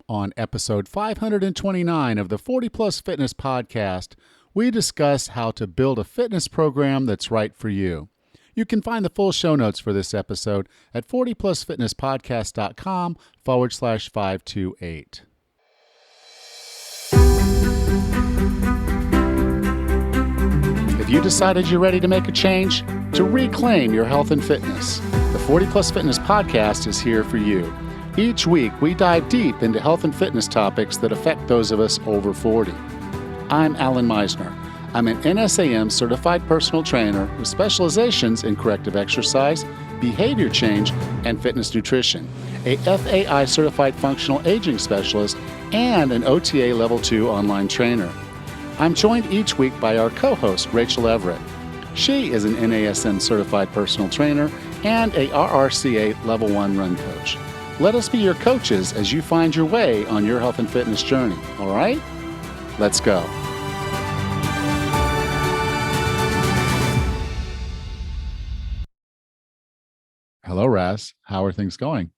On episode 529 of the 40 Plus Fitness Podcast, we discuss how to build a fitness program that's right for you. You can find the full show notes for this episode at 40plusfitnesspodcast.com/528. If you decided you're ready to make a change, to reclaim your health and fitness, the 40 Plus Fitness Podcast is here for you. Each week, we dive deep into health and fitness topics that affect those of us over 40. I'm Alan Meisner. I'm an NSAM certified personal trainer with specializations in corrective exercise, behavior change, and fitness nutrition, a FAI certified functional aging specialist, and an OTA Level 2 online trainer. I'm joined each week by our co-host, Rachel Everett. She is an NASM certified personal trainer and a RRCA Level 1 run coach. Let us be your coaches as you find your way on your health and fitness journey. All right? Let's go. Hello, Raz. How are things going?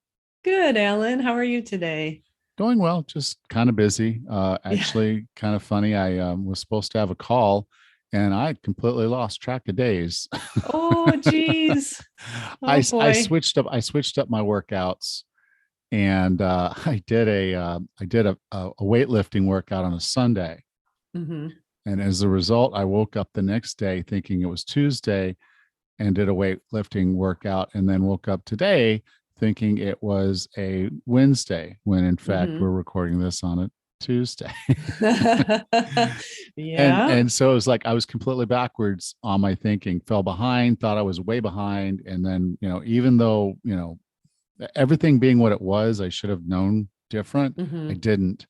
Good, Alan. How are you today? Going well, just kind of busy. Actually, kind of funny. I was supposed to have a call and I completely lost track of days. Oh, geez. Oh, I boy. switched up my workouts. And I did a weightlifting workout on a Sunday, Mm-hmm. and as a result, I woke up the next day thinking it was Tuesday, and did a weightlifting workout, and then woke up today thinking it was a Wednesday, when in fact Mm-hmm. we're recording this on a Tuesday. Yeah. And so it was like I was completely backwards on my thinking, fell behind, thought I was way behind, and then even though everything being what it was, I should have known different. Mm-hmm. I didn't.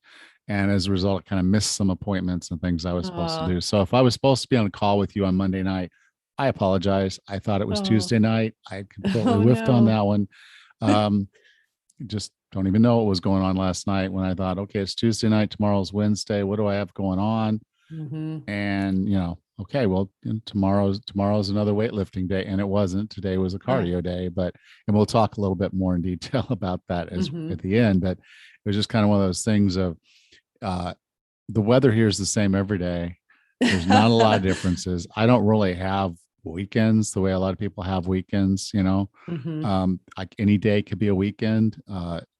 And as a result, I kind of missed some appointments and things I was supposed to Oh, do. So if I was supposed to be on a call with you on Monday night, I apologize. I thought it was oh, Tuesday night. I completely oh, whiffed on no. that one. Um, just don't even know what was going on last night when I thought, okay, it's Tuesday night. Tomorrow's Wednesday. What do I have going on? Mm-hmm. And okay, well, tomorrow's another weightlifting day, and it wasn't. Today was a Ah, cardio day, and we'll talk a little bit more in detail about that as mm-hmm. at the end. But it was just kind of one of those things of the weather here is the same every day. There's not a lot of differences. I don't really have weekends the way a lot of people have weekends. Mm-hmm. Like any day could be a weekend.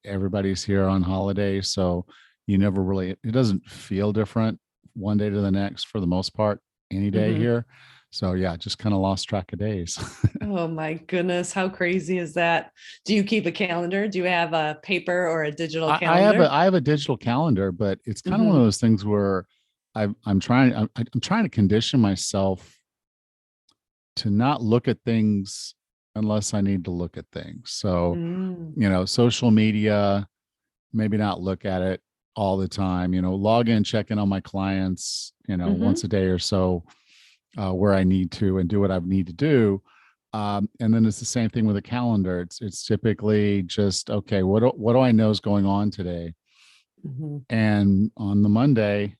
Everybody's here on holiday, so you never really. It doesn't feel different one day to the next for the most part any day Mm-hmm. here. So yeah, just kind of lost track of days. Oh, my goodness. How crazy is that? Do you keep a calendar? Do you have a paper or a digital calendar? I have a digital calendar, but it's kind of one of Mm-hmm. those things where I'm trying to condition myself to not look at things unless I need to look at things. So, Mm-hmm. social media, maybe not look at it all the time, log in, check in on my clients, once a day or so, where I need to, and do what I need to do. And then it's the same thing with a calendar. It's typically just, okay, what do I know is going on today? Mm-hmm. And on the Monday,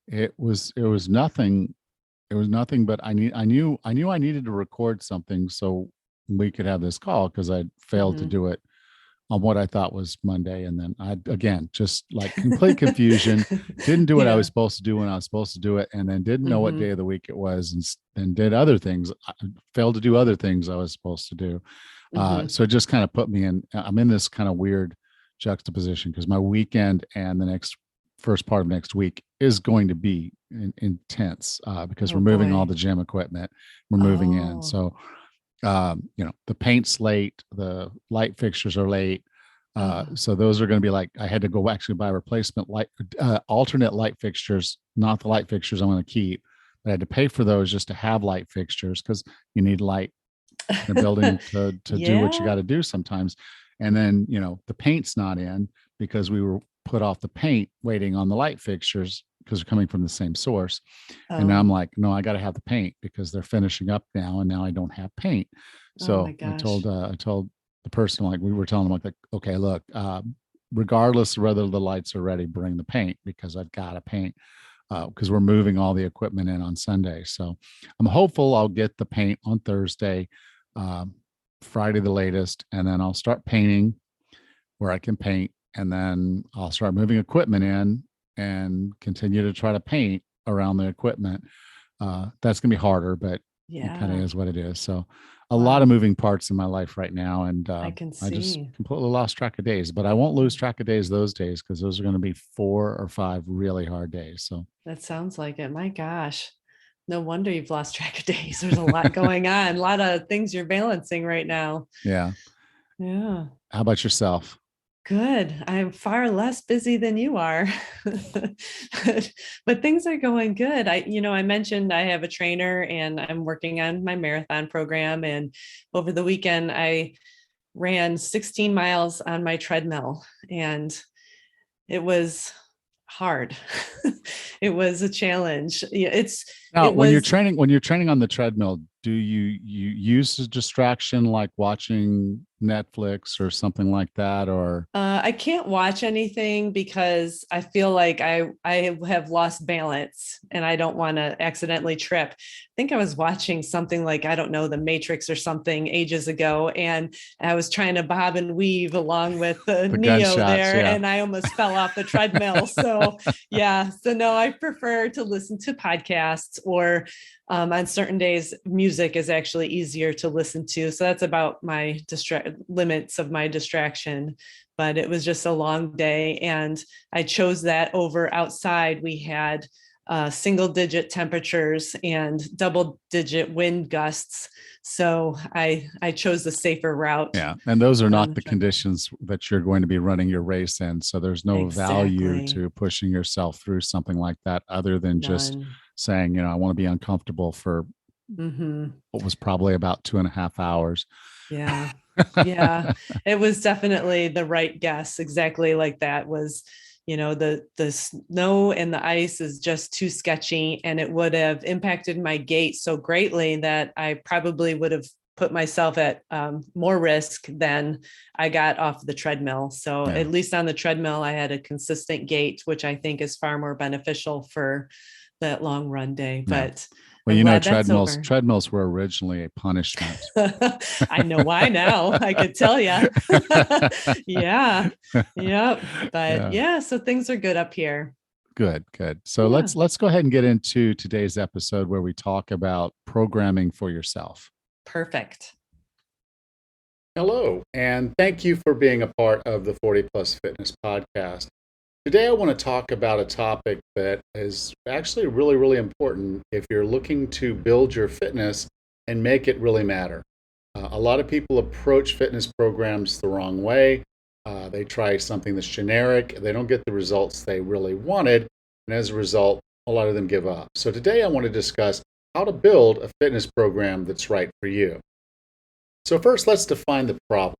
it was nothing. It was nothing, but I knew I needed to record something so we could have this call, because I failed to Mm-hmm. do it on what I thought was Monday. And then I, again, just like complete confusion, didn't do what I was Yeah. supposed to do when I was supposed to do it, and then didn't know what Mm-hmm. day of the week it was, and did other things. I failed to do other things I was supposed to do. Mm-hmm. So it just kind of put me I'm in this kind of weird juxtaposition, because my weekend and the next first part of next week is going to be intense, because Oh, we're moving all boy. the gym equipment, we're moving in. Oh. So the paint's late, the light fixtures are late. Oh. So those are going to be like, I had to go actually buy replacement light, alternate light fixtures, not the light fixtures I'm going to keep, but I had to pay for those just to have light fixtures, because you need light in a building to do what you Yeah. got to do sometimes. And then, the paint's not in, because we were put off the paint waiting on the light fixtures, because they're coming from the same source. And now I'm Oh. like, no, I got to have the paint, because they're finishing up now, and now I don't have paint. Oh, my So gosh. I told the person, like, we were telling them, like, okay, look, regardless of whether the lights are ready, bring the paint, because I've got to paint, because we're moving all the equipment in on Sunday. So I'm hopeful I'll get the paint on Thursday, Friday the latest, and then I'll start painting where I can paint and then I'll start moving equipment in and continue to try to paint around the equipment. That's going to be harder, but it kind of Yeah. is what it is. So a lot of Wow. moving parts in my life right now. And I can I just see. completely lost track of days, but I won't lose track of days those days because those are going to be 4 or 5 really hard days. So That sounds like it. My gosh. No wonder you've lost track of days. There's a lot going on, a lot of things you're balancing right now. yeah. Yeah. How about yourself? Good. I'm far less busy than you are. but things are going good. I mentioned I have a trainer and I'm working on my marathon program. And over the weekend, I ran 16 miles on my treadmill and it was hard. It was a challenge. Yeah, Now, it was when you're training on the treadmill, do you use a distraction like watching Netflix or something like that, or I can't watch anything because I feel like I have lost balance and I don't want to accidentally trip. I think I was watching something like, I don't know, The Matrix or something ages ago, and I was trying to bob and weave along with the Neo gunshots? there, Yeah. and I almost fell off the treadmill. So yeah, so no, I prefer to listen to podcasts or on certain days, music is actually easier to listen to. So that's about my limits of my distraction. But it was just a long day. And I chose that over outside. We had single digit temperatures and double digit wind gusts. So I chose the safer route. Yeah. And those are not On the treadmill. conditions that you're going to be running your race in. So there's no value Exactly. to pushing yourself through something like that other than just None. saying, I want to be uncomfortable for Hmm. what was probably about 2.5 hours. Yeah. Yeah. It was definitely the right guess. Exactly like that was, the snow and the ice is just too sketchy, and it would have impacted my gait so greatly that I probably would have put myself at more risk than I got off the treadmill. So Yeah. at least on the treadmill, I had a consistent gait, which I think is far more beneficial for that long run day. Yeah. But Well, I'm glad that's treadmills over. treadmills were originally a punishment. I know why now. I could tell you. Yeah. Yep. But Yeah. yeah, so things are good up here. Good, good. So Yeah. let's go ahead and get into today's episode where we talk about programming for yourself. Perfect. Hello, and thank you for being a part of the 40 Plus Fitness podcast. Today, I want to talk about a topic that is actually really, really important if you're looking to build your fitness and make it really matter. A lot of people approach fitness programs the wrong way. They try something that's generic, they don't get the results they really wanted, and as a result, a lot of them give up. So, today, I want to discuss how to build a fitness program that's right for you. So, first, let's define the problem.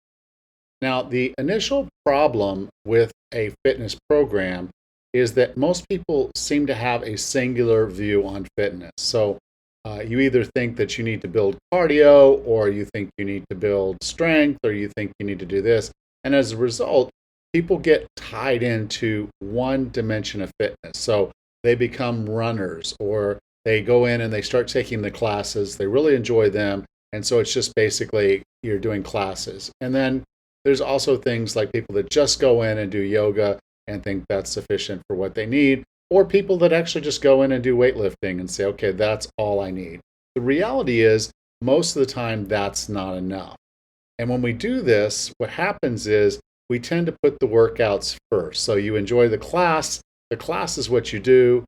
Now, the initial problem with a fitness program is that most people seem to have a singular view on fitness. So, you either think that you need to build cardio, or you think you need to build strength, or you think you need to do this. And as a result, people get tied into one dimension of fitness. So, they become runners, or they go in and they start taking the classes. They really enjoy them. And so it's just basically you're doing classes. And then there's also things like people that just go in and do yoga and think that's sufficient for what they need, or people that actually just go in and do weightlifting and say, okay, that's all I need. The reality is, most of the time, that's not enough. And when we do this, what happens is we tend to put the workouts first. So you enjoy the class is what you do,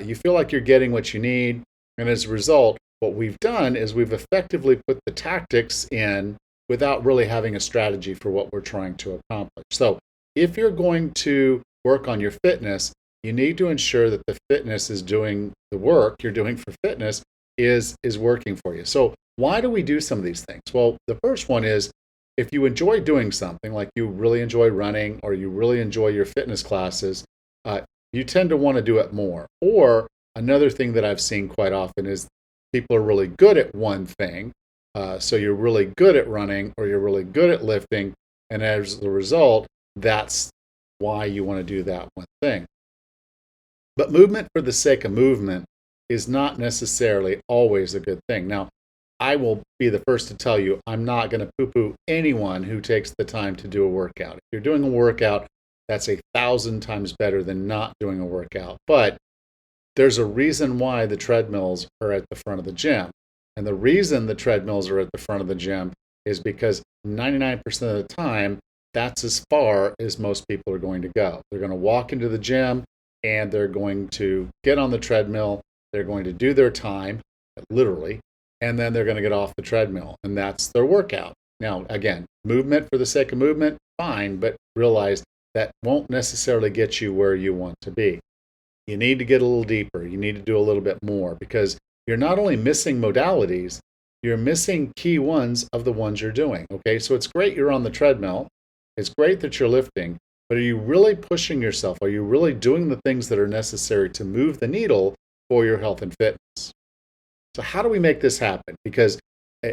you feel like you're getting what you need, and as a result, what we've done is we've effectively put the tactics in without really having a strategy for what we're trying to accomplish. So if you're going to work on your fitness, you need to ensure that the fitness is doing the work you're doing for fitness is working for you. So why do we do some of these things? Well, the first one is if you enjoy doing something, like you really enjoy running or you really enjoy your fitness classes, you tend to want to do it more. Or another thing that I've seen quite often is people are really good at one thing. So you're really good at running or you're really good at lifting. And as a result, that's why you want to do that one thing. But movement for the sake of movement is not necessarily always a good thing. Now, I will be the first to tell you, I'm not going to poo-poo anyone who takes the time to do a workout. If you're doing a workout, That's 1,000 times better than not doing a workout. But there's a reason why the treadmills are at the front of the gym. And the reason the treadmills are at the front of the gym is because 99% of the time, that's as far as most people are going to go. They're going to walk into the gym and they're going to get on the treadmill. They're going to do their time, literally, and then they're going to get off the treadmill. And that's their workout. Now, again, movement for the sake of movement, fine, but realize that won't necessarily get you where you want to be. You need to get a little deeper. You need to do a little bit more because you're not only missing modalities, you're missing key ones of the ones you're doing. Okay, so it's great you're on the treadmill. It's great that you're lifting, but are you really pushing yourself? Are you really doing the things that are necessary to move the needle for your health and fitness? So how do we make this happen? Because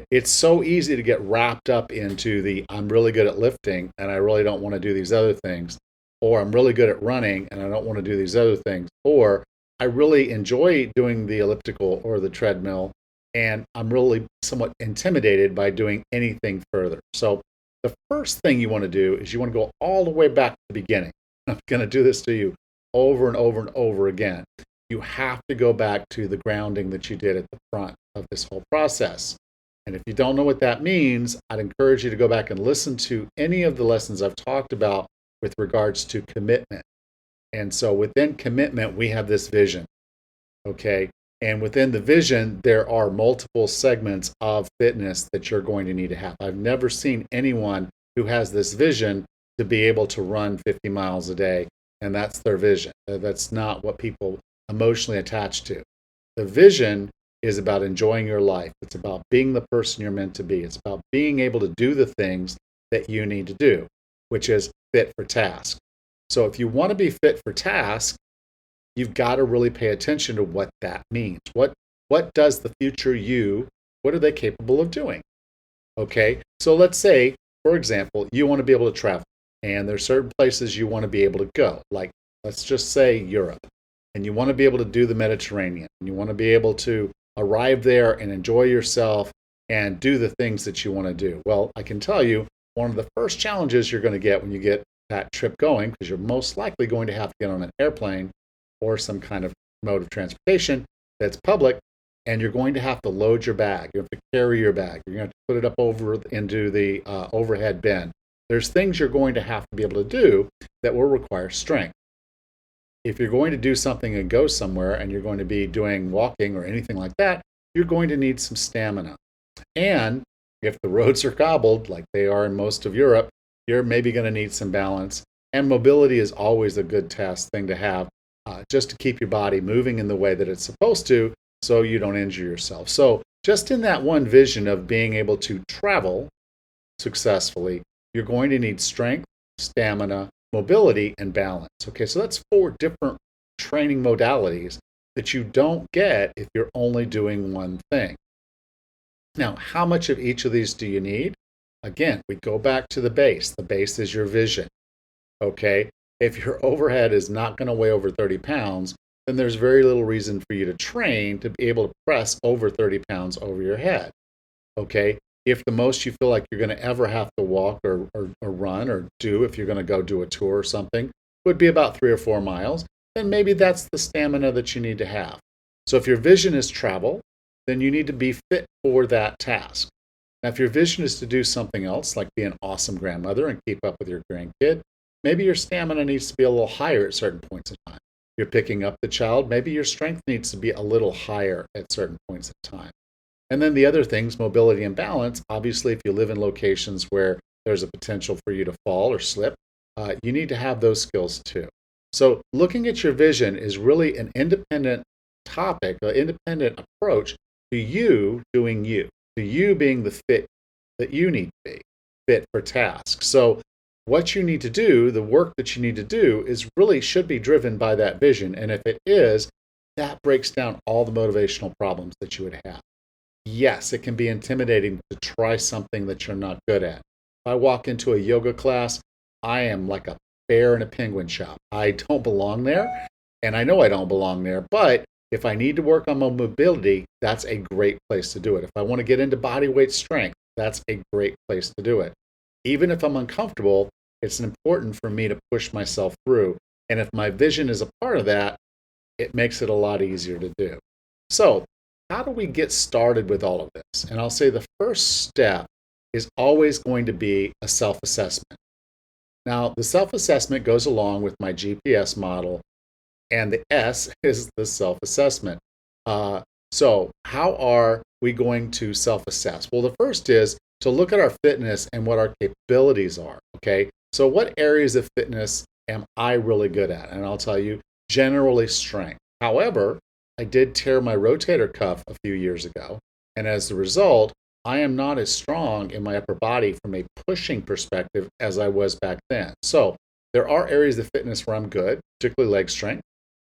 it's so easy to get wrapped up into the I'm really good at lifting and I really don't want to do these other things. Or I'm really good at running and I don't want to do these other things. Or I really enjoy doing the elliptical or the treadmill and I'm really somewhat intimidated by doing anything further. So the first thing you want to do is you want to go all the way back to the beginning. I'm going to do this to you over and over and over again. You have to go back to the grounding that you did at the front of this whole process. And if you don't know what that means, I'd encourage you to go back and listen to any of the lessons I've talked about with regards to commitment. And so within commitment, we have this vision, okay? And within the vision, there are multiple segments of fitness that you're going to need to have. I've never seen anyone who has this vision to be able to run 50 miles a day, and that's their vision. That's not what people emotionally attach to. The vision is about enjoying your life. It's about being the person you're meant to be. It's about being able to do the things that you need to do, which is fit for task. So if you want to be fit for task, you've got to really pay attention to what that means. What does the future you, what are they capable of doing? Okay, so let's say, for example, you want to be able to travel, and there's certain places you want to be able to go, like let's just say Europe, and you want to be able to do the Mediterranean, and you want to be able to arrive there and enjoy yourself and do the things that you want to do. Well, I can tell you, one of the first challenges you're going to get when you get that trip going, because you're most likely going to have to get on an airplane or some kind of mode of transportation that's public, and you're going to have to load your bag. You have to carry your bag. You're going to have to put it up over into the overhead bin. There's things you're going to have to be able to do that will require strength. If you're going to do something and go somewhere and you're going to be doing walking or anything like that, you're going to need some stamina. And if the roads are cobbled, like they are in most of Europe, you're maybe going to need some balance. And mobility is always a good thing to have, just to keep your body moving in the way that it's supposed to so you don't injure yourself. So just in that one vision of being able to travel successfully, you're going to need strength, stamina, mobility, and balance. Okay, so that's 4 different training modalities that you don't get if you're only doing one thing. Now, how much of each of these do you need? Again, we go back to the base. The base is your vision. Okay, if your overhead is not going to weigh over 30 pounds, then there's very little reason for you to train to be able to press over 30 pounds over your head. Okay, if the most you feel like you're going to ever have to walk or run or do, if you're going to go do a tour or something, would be about 3 or 4 miles, then maybe that's the stamina that you need to have. So if your vision is travel, then you need to be fit for that task. Now, if your vision is to do something else, like be an awesome grandmother and keep up with your grandkid, maybe your stamina needs to be a little higher at certain points in time. If you're picking up the child, maybe your strength needs to be a little higher at certain points in time. And then the other things, mobility and balance, obviously, if you live in locations where there's a potential for you to fall or slip, you need to have those skills too. So looking at your vision is really an independent topic, an independent approach to you doing you, to you being the fit that you need to be, fit for task. So what you need to do, the work that you need to do is really should be driven by that vision. And if it is, that breaks down all the motivational problems that you would have. Yes, it can be intimidating to try something that you're not good at. If I walk into a yoga class, I am like a bear in a penguin shop. I don't belong there, and I know I don't belong there, but if I need to work on my mobility, that's a great place to do it. If I want to get into body weight strength, that's a great place to do it. Even if I'm uncomfortable, It's important for me to push myself through. And if my vision is a part of that, it makes it a lot easier to do. So, how do we get started with all of this? And I'll say the first step is always going to be a self-assessment. Now, the self-assessment goes along with my GPS model, and the S is the self-assessment. So how are we going to self-assess? Well, the first is to look at our fitness and what our capabilities are, okay? So what areas of fitness am I really good at? And I'll tell you, generally strength. However, I did tear my rotator cuff a few years ago, and as a result, I am not as strong in my upper body from a pushing perspective as I was back then. So there are areas of fitness where I'm good, particularly leg strength.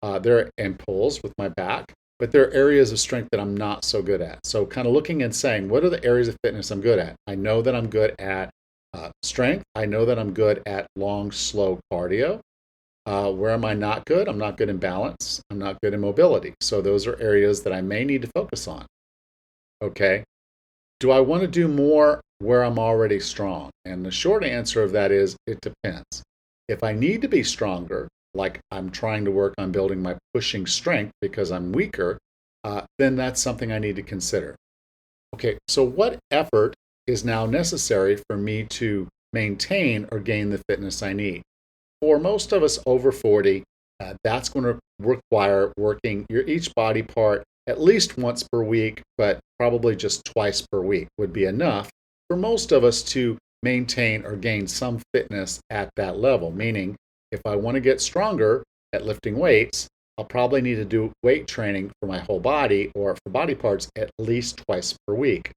And pulls with my back, but there are areas of strength that I'm not so good at. So kind of looking and saying, what are the areas of fitness I'm good at? I know that I'm good at strength. I know that I'm good at long, slow cardio. Where am I not good? I'm not good in balance. I'm not good in mobility. So those are areas that I may need to focus on. Okay. Do I want to do more where I'm already strong? And the short answer of that is it depends. If I need to be stronger, like I'm trying to work on building my pushing strength because I'm weaker, then that's something I need to consider. Okay, so what effort is now necessary for me to maintain or gain the fitness I need? For most of us over 40, that's going to require working each body part at least once per week, but probably just twice per week would be enough for most of us to maintain or gain some fitness at that level, meaning if I want to get stronger at lifting weights, I'll probably need to do weight training for my whole body or for body parts at least twice per week.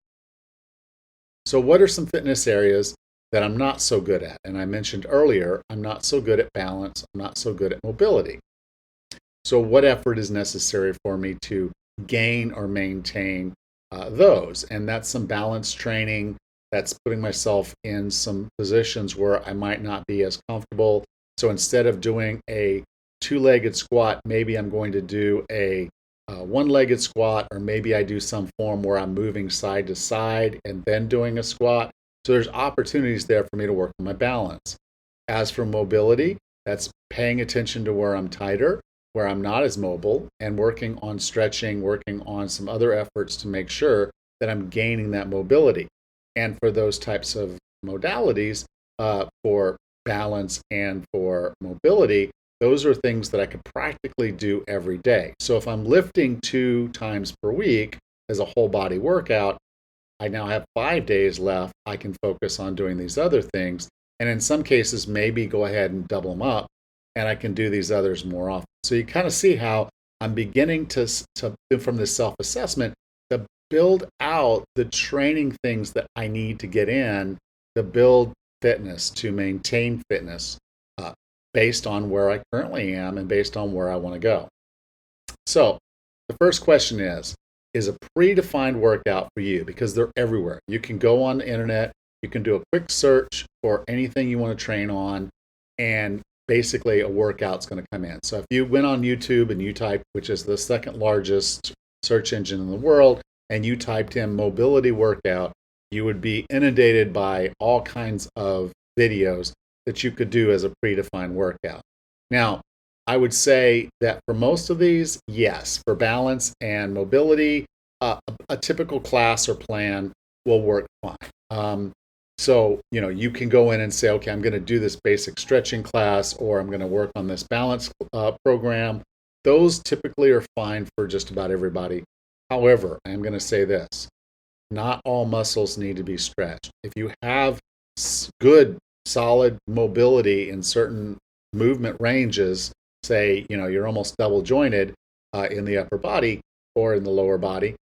So what are some fitness areas that I'm not so good at? And I mentioned earlier, I'm not so good at balance. I'm not so good at mobility. So what effort is necessary for me to gain or maintain those? And that's some balance training. That's putting myself in some positions where I might not be as comfortable. So instead of doing a two-legged squat, maybe I'm going to do a one-legged squat, or maybe I do some form where I'm moving side to side and then doing a squat. So there's opportunities there for me to work on my balance. As for mobility, that's paying attention to where I'm tighter, where I'm not as mobile, and working on stretching, working on some other efforts to make sure that I'm gaining that mobility. And for those types of modalities, for balance and for mobility, those are things that I could practically do every day. So if I'm lifting 2 times per week as a whole body workout, I now have 5 days left. I can focus on doing these other things. And in some cases, maybe go ahead and double them up, and I can do these others more often. So you kind of see how I'm beginning to from this self-assessment, to build out the training things that I need to get in to build fitness, to maintain fitness based on where I currently am and based on where I want to go. So the first question is a predefined workout for you? Because they're everywhere. You can go on the internet, you can do a quick search for anything you want to train on, and basically a workout's going to come in. So if you went on YouTube and you typed, which is the second largest search engine in the world, and you typed in mobility workout, you would be inundated by all kinds of videos that you could do as a predefined workout. Now, I would say that for most of these, yes, for balance and mobility, a typical class or plan will work fine. So, you can go in and say, okay, I'm going to do this basic stretching class, or I'm going to work on this balance program. Those typically are fine for just about everybody. However, I'm going to say this. Not all muscles need to be stretched. If you have good, solid mobility in certain movement ranges, say, you're almost double jointed in the upper body or in the lower body,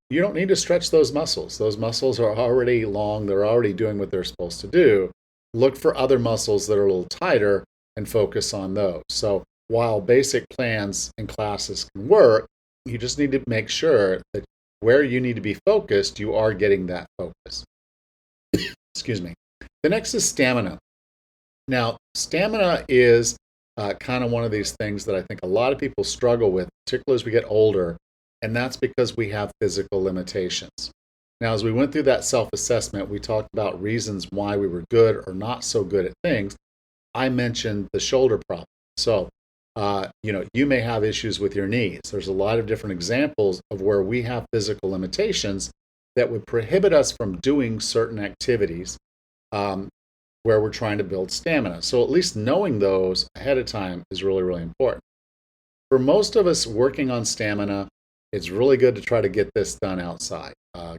you don't need to stretch those muscles. Those muscles are already long. They're already doing what they're supposed to do. Look for other muscles that are a little tighter and focus on those. So while basic plans and classes can work, you just need to make sure that where you need to be focused, you are getting that focus. Excuse me. The next is stamina. Now, stamina is kind of one of these things that I think a lot of people struggle with, particularly as we get older, and that's because we have physical limitations. Now, as we went through that self-assessment, we talked about reasons why we were good or not so good at things, I mentioned the shoulder problem. So, you may have issues with your knees. There's a lot of different examples of where we have physical limitations that would prohibit us from doing certain activities where we're trying to build stamina. So at least knowing those ahead of time is really, really important. For most of us working on stamina, it's really good to try to get this done outside.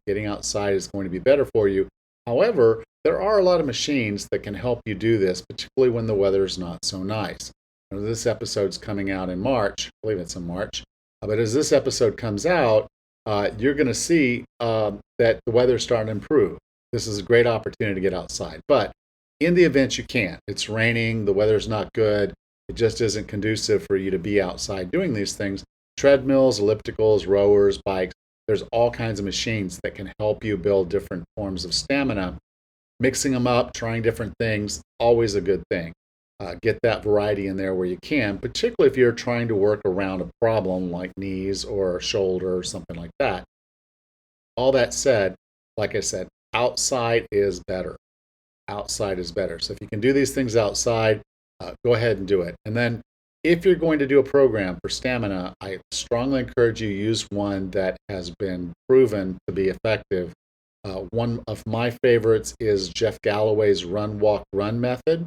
Getting outside is going to be better for you. However, there are a lot of machines that can help you do this, particularly when the weather is not so nice. Now, this episode's coming out in March. I believe it's in March. But as this episode comes out, you're going to see that the weather's starting to improve. This is a great opportunity to get outside. But in the event you can't, it's raining, the weather's not good, it just isn't conducive for you to be outside doing these things. Treadmills, ellipticals, rowers, bikes, there's all kinds of machines that can help you build different forms of stamina. Mixing them up, trying different things, always a good thing. Get that variety in there where you can, particularly if you're trying to work around a problem like knees or shoulder or something like that. All that said, like I said, outside is better. Outside is better. So if you can do these things outside, go ahead and do it. And then if you're going to do a program for stamina, I strongly encourage you to use one that has been proven to be effective. One of my favorites is Jeff Galloway's Run, Walk, Run method.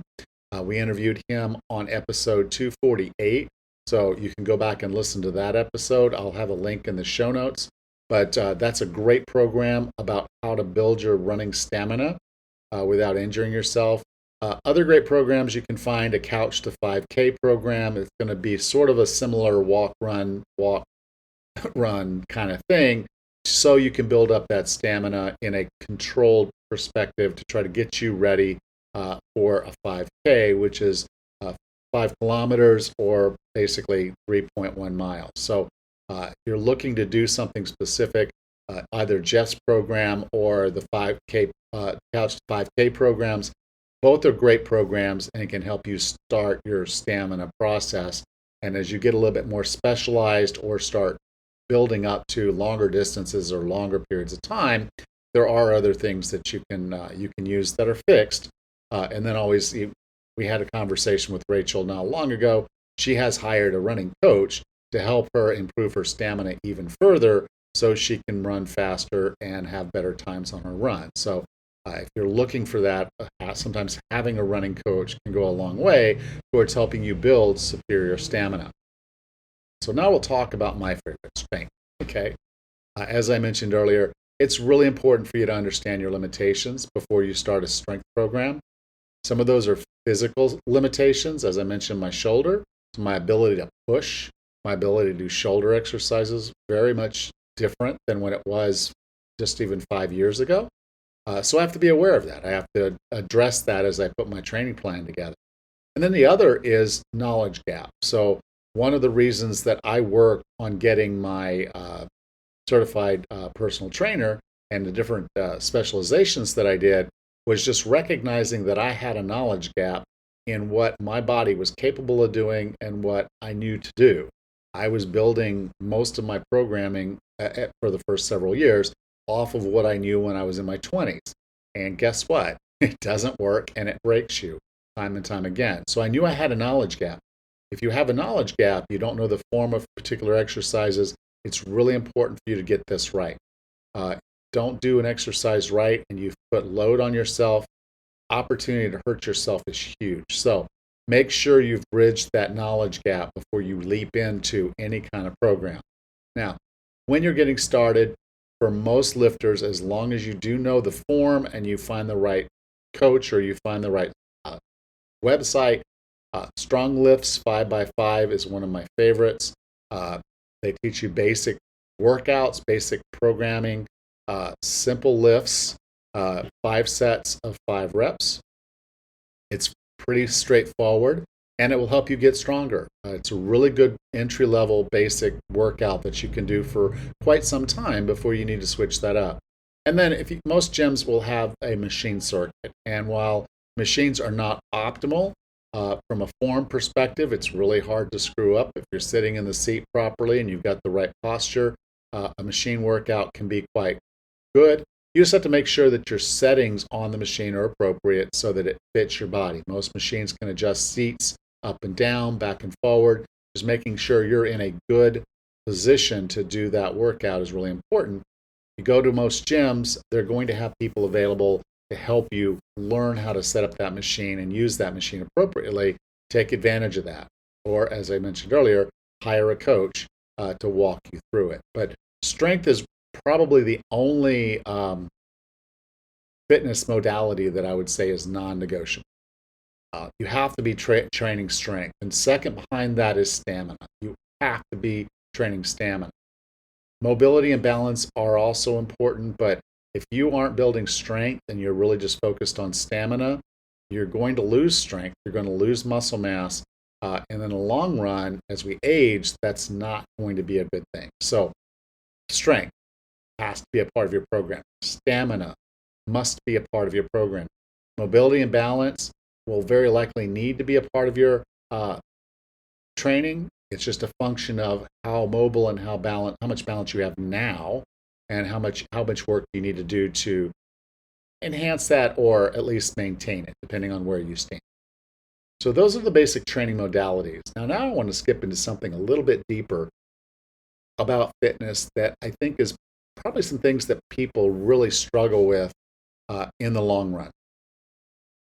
We interviewed him on episode 248, so you can go back and listen to that episode. I'll have a link in the show notes. But that's a great program about how to build your running stamina without injuring yourself. Other great programs you can find, a Couch to 5K program. It's going to be sort of a similar walk, run kind of thing, so you can build up that stamina in a controlled perspective to try to get you ready for a 5K, which is 5 kilometers or basically 3.1 miles. So if you're looking to do something specific, either Jeff's program or the 5K Couch to 5K programs, both are great programs and can help you start your stamina process. And as you get a little bit more specialized or start building up to longer distances or longer periods of time, there are other things that you can use that are fixed. And then always, we had a conversation with Rachel not long ago. She has hired a running coach to help her improve her stamina even further so she can run faster and have better times on her run. So if you're looking for that, sometimes having a running coach can go a long way towards helping you build superior stamina. So now we'll talk about my favorite, strength. Okay. As I mentioned earlier, it's really important for you to understand your limitations before you start a strength program. Some of those are physical limitations. As I mentioned, my shoulder, so my ability to push, my ability to do shoulder exercises, very much different than when it was just even 5 years ago. So I have to be aware of that. I have to address that as I put my training plan together. And then the other is knowledge gap. So one of the reasons that I work on getting my certified personal trainer and the different specializations that I did was just recognizing that I had a knowledge gap in what my body was capable of doing and what I knew to do. I was building most of my programming for the first several years off of what I knew when I was in my 20s. And guess what? It doesn't work and it breaks you time and time again. So I knew I had a knowledge gap. If you have a knowledge gap, you don't know the form of particular exercises, it's really important for you to get this right. Don't do an exercise right and you put load on yourself, opportunity to hurt yourself is huge. So make sure you've bridged that knowledge gap before you leap into any kind of program. Now, when you're getting started, for most lifters, as long as you do know the form and you find the right coach or you find the right website, Strong Lifts 5x5 is one of my favorites. They teach you basic workouts, basic programming, simple lifts, 5 sets of 5 reps. It's pretty straightforward and it will help you get stronger. It's a really good entry-level basic workout that you can do for quite some time before you need to switch that up. And then most gyms will have a machine circuit. And while machines are not optimal, from a form perspective, it's really hard to screw up. If you're sitting in the seat properly and you've got the right posture, a machine workout can be quite good. You just have to make sure that your settings on the machine are appropriate so that it fits your body. Most machines can adjust seats up and down, back and forward. Just making sure you're in a good position to do that workout is really important. You go to most gyms, they're going to have people available to help you learn how to set up that machine and use that machine appropriately. Take advantage of that. Or, as I mentioned earlier, hire a coach to walk you through it. But strength is probably the only fitness modality that I would say is non-negotiable. You have to be training strength. And second behind that is stamina. You have to be training stamina. Mobility and balance are also important, but if you aren't building strength and you're really just focused on stamina, you're going to lose strength. You're going to lose muscle mass. And in the long run, as we age, that's not going to be a good thing. So strength has to be a part of your program. Stamina must be a part of your program. Mobility and balance will very likely need to be a part of your training. It's just a function of how mobile and how much balance you have now, and how much work you need to do to enhance that or at least maintain it, depending on where you stand. So those are the basic training modalities. Now I want to skip into something a little bit deeper about fitness that I think is probably some things that people really struggle with in the long run.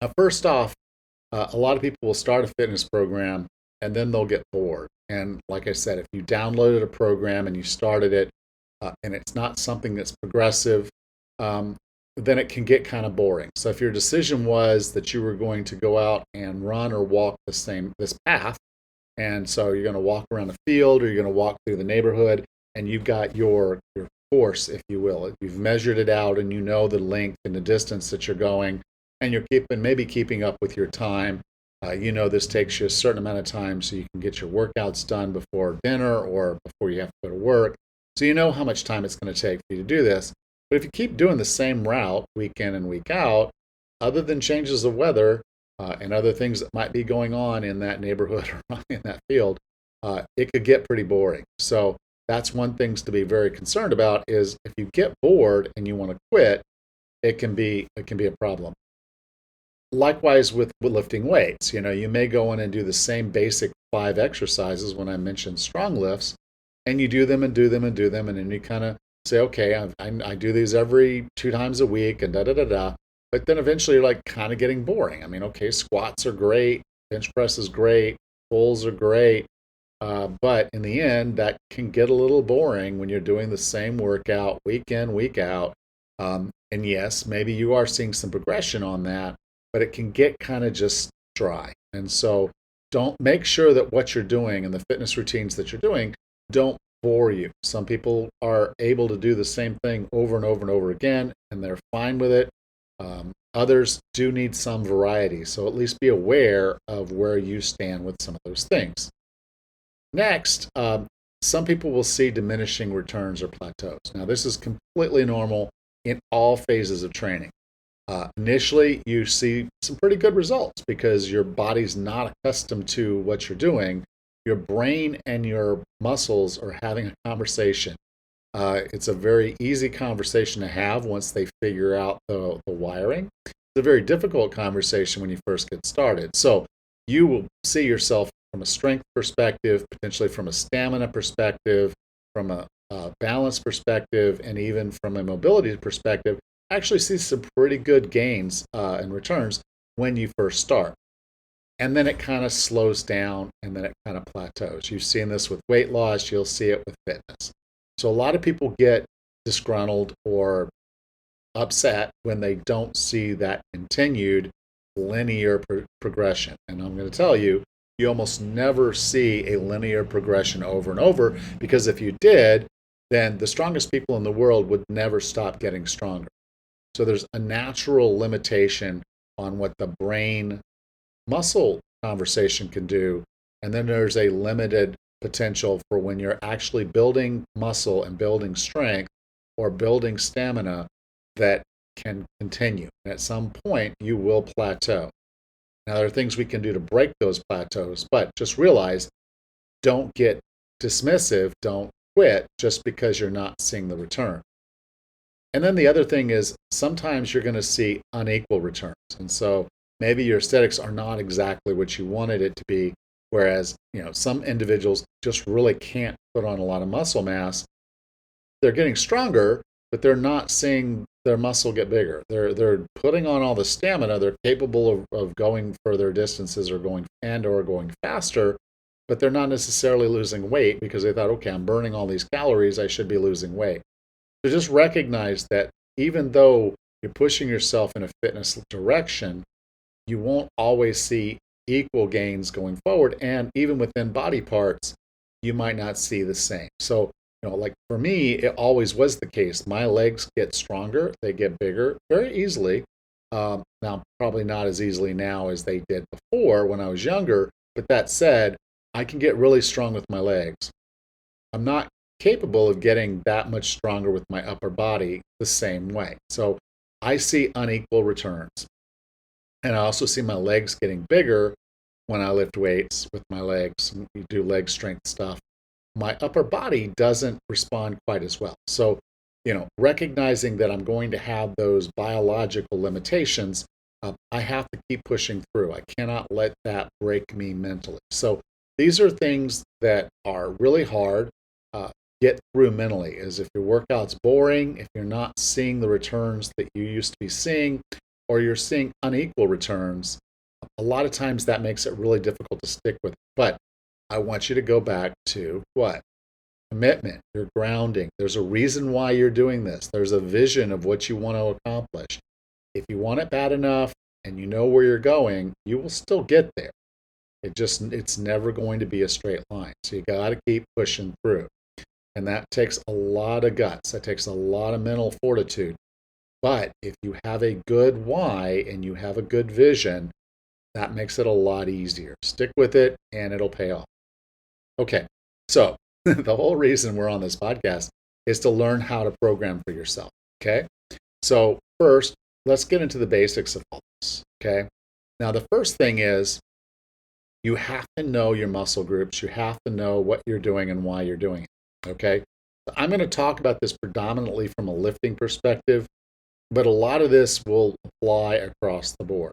Now, first off, a lot of people will start a fitness program and then they'll get bored. And like I said, if you downloaded a program and you started it and it's not something that's progressive, then it can get kind of boring. So if your decision was that you were going to go out and run or walk this path, and so you're going to walk around the field or you're going to walk through the neighborhood, and you've got your course, if you will. You've measured it out and you know the length and the distance that you're going, and you're keeping up with your time. You know this takes you a certain amount of time so you can get your workouts done before dinner or before you have to go to work. So you know how much time it's going to take for you to do this. But if you keep doing the same route week in and week out, other than changes of weather and other things that might be going on in that neighborhood or in that field, it could get pretty boring. So that's one thing to be very concerned about, is if you get bored and you want to quit, it can be a problem. Likewise with lifting weights, you may go in and do the same basic 5 exercises when I mentioned strong lifts, and you do them and do them and do them, and then you kind of say, okay, I do these every 2 times a week and da-da-da-da. But then eventually you're like kind of getting boring. I mean, okay, squats are great, bench press is great, pulls are great. But in the end, that can get a little boring when you're doing the same workout week in, week out. And yes, maybe you are seeing some progression on that, but it can get kind of just dry. And so don't make sure that what you're doing and the fitness routines that you're doing don't bore you. Some people are able to do the same thing over and over and over again, and they're fine with it. Others do need some variety. So at least be aware of where you stand with some of those things. Next, some people will see diminishing returns or plateaus. Now, this is completely normal in all phases of training. Initially, you see some pretty good results because your body's not accustomed to what you're doing. Your brain and your muscles are having a conversation. It's a very easy conversation to have once they figure out the wiring. It's a very difficult conversation when you first get started. So you will see yourself from a strength perspective, potentially from a stamina perspective, from a balance perspective, and even from a mobility perspective, actually see some pretty good gains and returns when you first start. And then it kind of slows down and then it kind of plateaus. You've seen this with weight loss, you'll see it with fitness. So a lot of people get disgruntled or upset when they don't see that continued linear progression. And I'm going to tell you, you almost never see a linear progression over and over, because if you did, then the strongest people in the world would never stop getting stronger. So there's a natural limitation on what the brain muscle conversation can do. And then there's a limited potential for when you're actually building muscle and building strength or building stamina that can continue. And at some point, you will plateau. Now, there are things we can do to break those plateaus, but just realize, don't get dismissive, don't quit just because you're not seeing the return. And then the other thing is sometimes you're going to see unequal returns. And so maybe your aesthetics are not exactly what you wanted it to be. Whereas, some individuals just really can't put on a lot of muscle mass. They're getting stronger, but they're not seeing their muscle get bigger. They're putting on all the stamina. They're capable of going further distances or going faster, but they're not necessarily losing weight because they thought, okay, I'm burning all these calories, I should be losing weight. So just recognize that even though you're pushing yourself in a fitness direction, you won't always see equal gains going forward. And even within body parts, you might not see the same. So, like for me, it always was the case. My legs get stronger, they get bigger very easily. Now, probably not as easily now as they did before when I was younger. But that said, I can get really strong with my legs. I'm not capable of getting that much stronger with my upper body the same way. So I see unequal returns. And I also see my legs getting bigger when I lift weights with my legs and we do leg strength stuff. My upper body doesn't respond quite as well. So, recognizing that I'm going to have those biological limitations, I have to keep pushing through. I cannot let that break me mentally. So these are things that are really hard. Get through mentally, as if your workout's boring, if you're not seeing the returns that you used to be seeing, or you're seeing unequal returns, a lot of times that makes it really difficult to stick with. But I want you to go back to what? Commitment, your grounding. There's a reason why you're doing this. There's a vision of what you want to accomplish. If you want it bad enough and you know where you're going, you will still get there. It's never going to be a straight line. So you got to keep pushing through. And that takes a lot of guts. That takes a lot of mental fortitude. But if you have a good why and you have a good vision, that makes it a lot easier. Stick with it and it'll pay off. Okay, so the whole reason we're on this podcast is to learn how to program for yourself. Okay, so first, let's get into the basics of all this. Okay, now the first thing is you have to know your muscle groups. You have to know what you're doing and why you're doing it. Okay, so I'm going to talk about this predominantly from a lifting perspective, but a lot of this will apply across the board.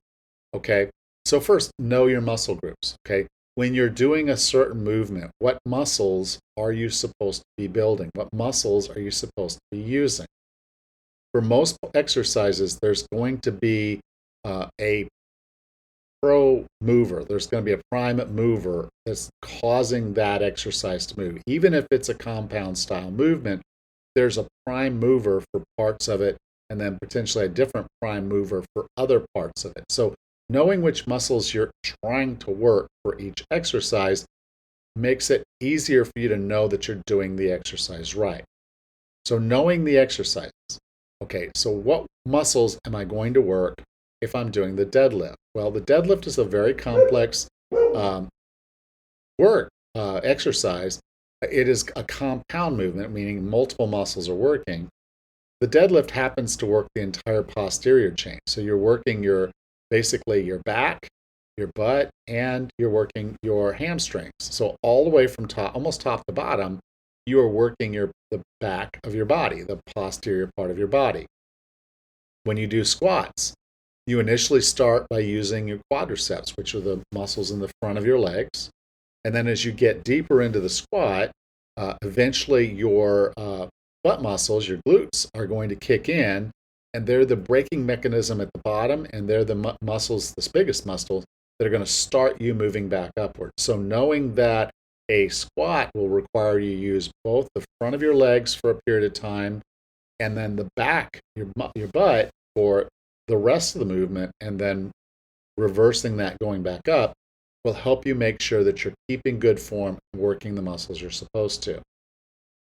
Okay, so first, know your muscle groups. Okay, when you're doing a certain movement, what muscles are you supposed to be building? What muscles are you supposed to be using? For most exercises, there's going to be a pro mover. There's going to be a prime mover that's causing that exercise to move. Even if it's a compound style movement, there's a prime mover for parts of it and then potentially a different prime mover for other parts of it. So knowing which muscles you're trying to work for each exercise makes it easier for you to know that you're doing the exercise right. So knowing the exercises. Okay, so what muscles am I going to work if I'm doing the deadlift? Well, the deadlift is a very complex exercise. It is a compound movement, meaning multiple muscles are working. The deadlift happens to work the entire posterior chain. So you're working basically your back, your butt, and you're working your hamstrings. So all the way from almost top to bottom, you are working the back of your body, the posterior part of your body. When you do squats, you initially start by using your quadriceps, which are the muscles in the front of your legs. And then as you get deeper into the squat, eventually your butt muscles, your glutes, are going to kick in, and they're the braking mechanism at the bottom, and they're the muscles, the biggest muscles, that are going to start you moving back upward. So knowing that a squat will require you to use both the front of your legs for a period of time, and then the back, your butt, for the rest of the movement, and then reversing that going back up, will help you make sure that you're keeping good form and working the muscles you're supposed to.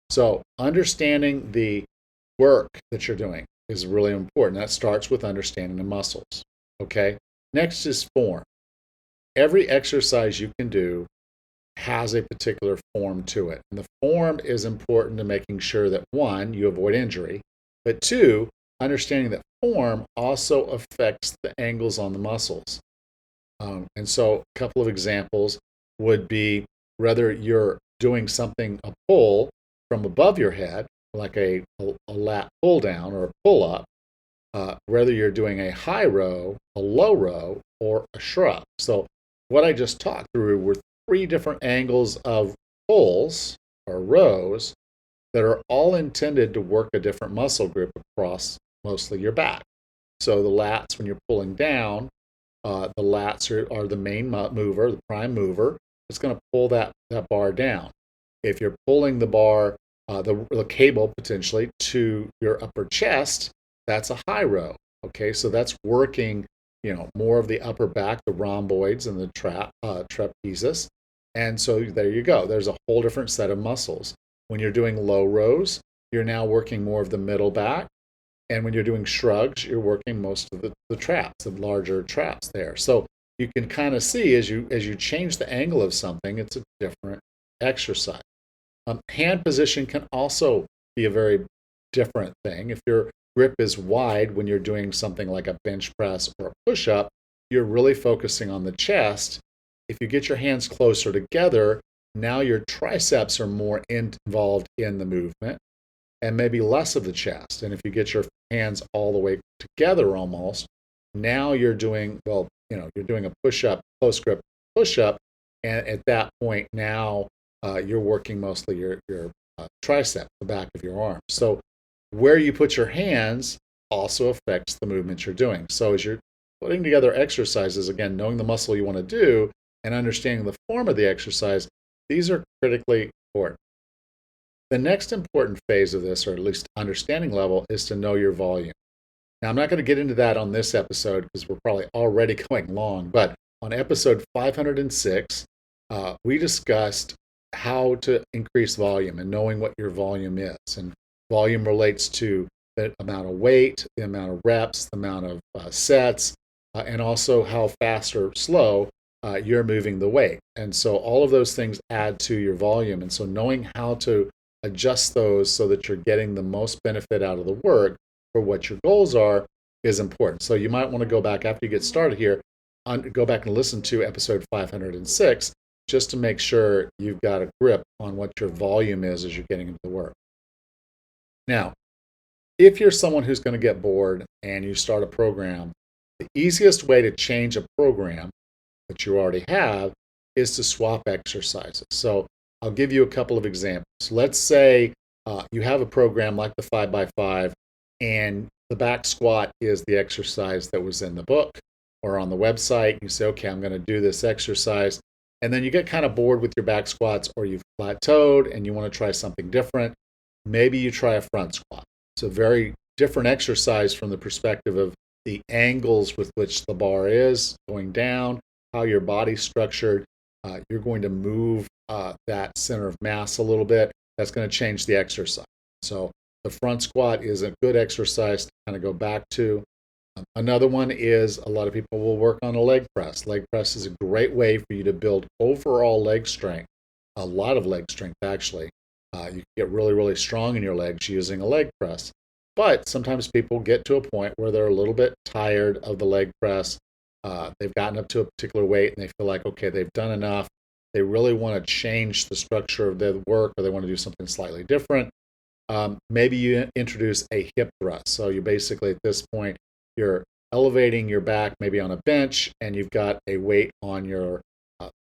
So understanding the work that you're doing is really important. That starts with understanding the muscles. Okay. Next is form. Every exercise you can do has a particular form to it. And the form is important to making sure that, one, you avoid injury, but two, understanding that form also affects the angles on the muscles. And so a couple of examples would be whether you're doing something, a pull from above your head, like a lat pull down or a pull up, whether you're doing a high row, a low row, or a shrug. So what I just talked through were 3 different angles of pulls or rows that are all intended to work a different muscle group across mostly your back. So the lats, when you're pulling down, the lats are the main mover, the prime mover. It's going to pull that bar down. If you're pulling the bar, the cable potentially to your upper chest, that's a high row. Okay, so that's working, more of the upper back, the rhomboids and the trapezius. And so there you go. There's a whole different set of muscles. When you're doing low rows, you're now working more of the middle back. And when you're doing shrugs, you're working most of the traps, the larger traps there. So you can kind of see as you change the angle of something, it's a different exercise. Hand position can also be a very different thing. If your grip is wide when you're doing something like a bench press or a push-up, you're really focusing on the chest. If you get your hands closer together, now your triceps are more involved in the movement and maybe less of the chest. And if you get your hands all the way together almost, now you're doing, you're doing a push-up, close grip push-up. And at that point now, you're working mostly your tricep, the back of your arm. So where you put your hands also affects the movements you're doing. So as you're putting together exercises, again, knowing the muscle you want to do and understanding the form of the exercise, these are critically important. The next important phase of this, or at least understanding level, is to know your volume. Now, I'm not going to get into that on this episode because we're probably already going long, but on episode 506, we discussed how to increase volume and knowing what your volume is. And volume relates to the amount of weight, the amount of reps, the amount of sets, and also how fast or slow you're moving the weight. And so all of those things add to your volume. And so knowing how to adjust those so that you're getting the most benefit out of the work for what your goals are is important. So you might want to go back after you get started here, go back and listen to episode 506 just to make sure you've got a grip on what your volume is as you're getting into the work. Now, if you're someone who's going to get bored and you start a program, the easiest way to change a program that you already have is to swap exercises. So I'll give you a couple of examples. Let's say you have a program like the 5x5 and the back squat is the exercise that was in the book or on the website. You say, okay, I'm going to do this exercise. And then you get kind of bored with your back squats or you've plateaued and you want to try something different. Maybe you try a front squat. It's a very different exercise from the perspective of the angles with which the bar is going down, how your body's structured. You're going to move that center of mass a little bit. That's going to change the exercise. So the front squat is a good exercise to kind of go back to. Another one is a lot of people will work on a leg press. Leg press is a great way for you to build overall leg strength, a lot of leg strength actually. You can get really, really strong in your legs using a leg press. But sometimes people get to a point where they're a little bit tired of the leg press. They've gotten up to a particular weight and they feel like, okay, they've done enough. They really want to change the structure of their work or they want to do something slightly different. Maybe you introduce a hip thrust. So you basically at this point, you're elevating your back maybe on a bench and you've got a weight on your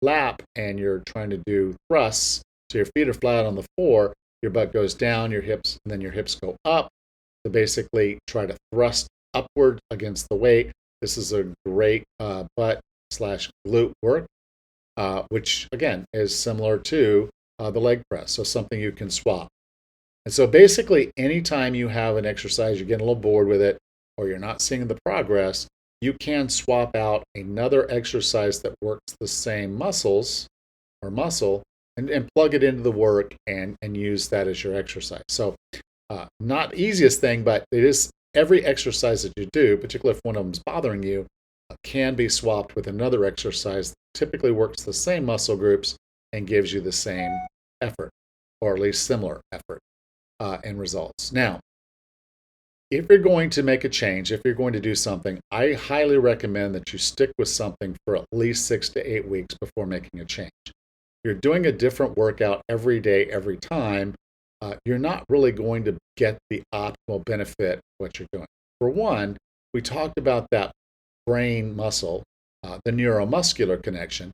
lap and you're trying to do thrusts. So your feet are flat on the floor, your butt goes down, your hips, and then your hips go up. To basically try to thrust upward against the weight. This is a great butt/glute work, which again is similar to the leg press. So something you can swap. And so basically anytime you have an exercise, you're getting a little bored with it, or you're not seeing the progress, you can swap out another exercise that works the same muscle and plug it into the work and use that as your exercise. So not the easiest thing, but it is every exercise that you do, particularly if one of them is bothering you, can be swapped with another exercise that typically works the same muscle groups and gives you the same effort, or at least similar effort and results. Now, if you're going to make a change, if you're going to do something, I highly recommend that you stick with something for at least 6 to 8 weeks before making a change. You're doing a different workout every day, every time. you're not really going to get the optimal benefit of what you're doing. For one, we talked about that brain muscle, the neuromuscular connection.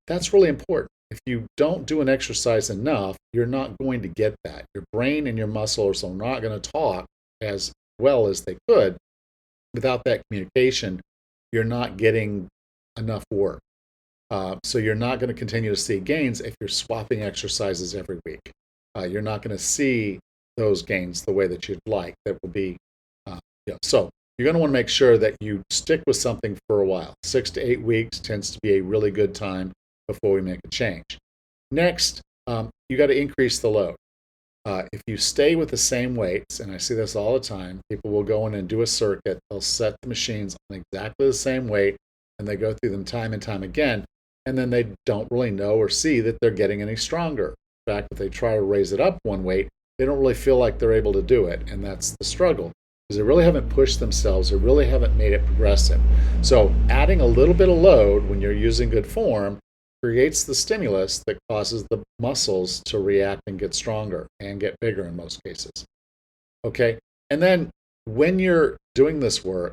That's really important. If you don't do an exercise enough, you're not going to get that. Your brain and your muscles are not going to talk as well as they could. Without that communication, you're not getting enough work. So you're not going to continue to see gains if you're swapping exercises every week. You're not going to see those gains the way that you'd like. That will be, so you're going to want to make sure that you stick with something for a while. 6 to 8 weeks tends to be a really good time before we make a change. Next, you got to increase the load. If you stay with the same weights, and I see this all the time, people will go in and do a circuit. They'll set the machines on exactly the same weight, and they go through them time and time again, and then they don't really know or see that they're getting any stronger. In fact, if they try to raise it up one weight, they don't really feel like they're able to do it, and that's the struggle, because they really haven't pushed themselves, they really haven't made it progressive. So adding a little bit of load when you're using good form creates the stimulus that causes the muscles to react and get stronger and get bigger in most cases. Okay, and then when you're doing this work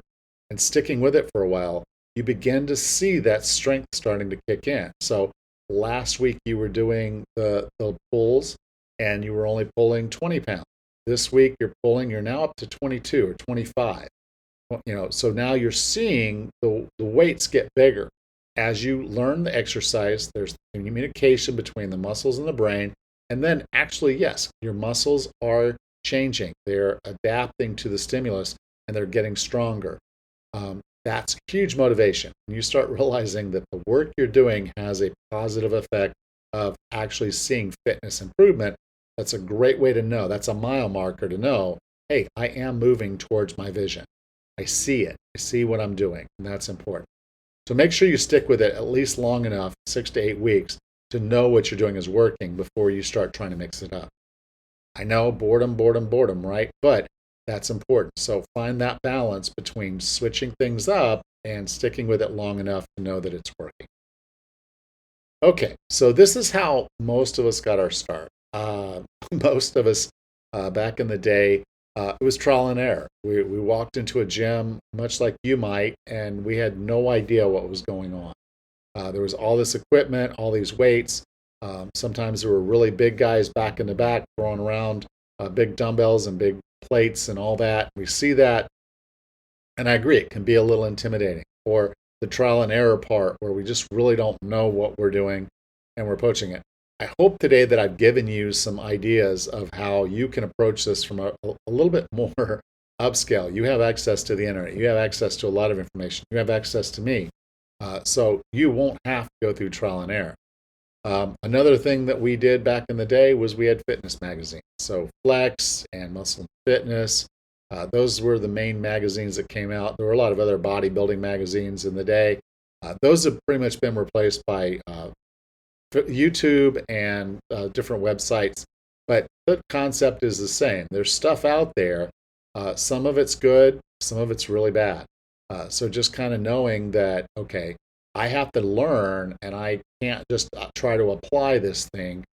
and sticking with it for a while, you begin to see that strength starting to kick in. So last week you were doing the pulls and you were only pulling 20 pounds. This week you're now up to 22 or 25. So now you're seeing the weights get bigger. As you learn the exercise, there's communication between the muscles and the brain. And then actually, yes, your muscles are changing. They're adapting to the stimulus and they're getting stronger. That's huge motivation. When you start realizing that the work you're doing has a positive effect of actually seeing fitness improvement, that's a great way to know. That's a mile marker to know, hey, I am moving towards my vision. I see it. I see what I'm doing, and that's important. So make sure you stick with it at least long enough, 6 to 8 weeks, to know what you're doing is working before you start trying to mix it up. I know boredom, right? But that's important. So find that balance between switching things up and sticking with it long enough to know that it's working. Okay, so this is how most of us got our start. Most of us back in the day, it was trial and error. We walked into a gym, much like you might, and we had no idea what was going on. There was all this equipment, all these weights. Sometimes there were really big guys back in the back throwing around big dumbbells and big plates and all that. We see that, and I agree, it can be a little intimidating. Or the trial and error part where we just really don't know what we're doing and we're approaching it. I hope today that I've given you some ideas of how you can approach this from a little bit more upscale. You have access to the internet. You have access to a lot of information. You have access to me. So you won't have to go through trial and error. Another thing that we did back in the day was we had fitness magazines. So Flex and Muscle Fitness, those were the main magazines that came out. There were a lot of other bodybuilding magazines in the day. Those have pretty much been replaced by YouTube and different websites. But the concept is the same. There's stuff out there. Some of it's good, some of it's really bad. So just kind of knowing that, okay, I have to learn and I can't just try to apply this thing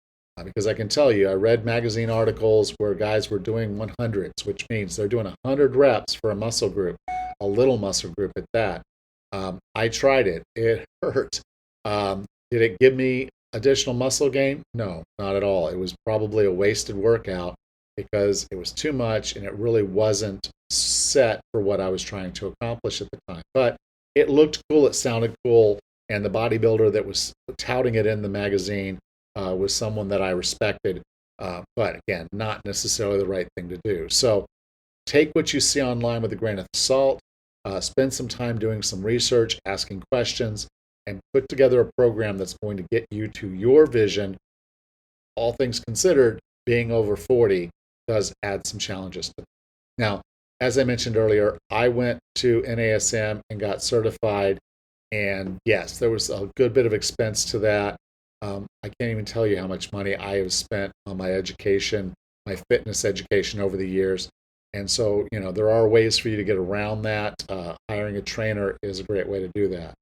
because I can tell you, I read magazine articles where guys were doing 100s, which means they're doing 100 reps for a muscle group, a little muscle group at that. I tried it. It hurt. Did it give me additional muscle gain? No, not at all. It was probably a wasted workout because it was too much and it really wasn't set for what I was trying to accomplish at the time. But it looked cool, it sounded cool, and the bodybuilder that was touting it in the magazine was someone that I respected, but again, not necessarily the right thing to do. So take what you see online with a grain of salt, spend some time doing some research, asking questions, and put together a program that's going to get you to your vision. All things considered, being over 40 does add some challenges to it. Now, as I mentioned earlier, I went to NASM and got certified. And yes, there was a good bit of expense to that. I can't even tell you how much money I have spent on my education, my fitness education over the years. And so, there are ways for you to get around that. Hiring a trainer is a great way to do that.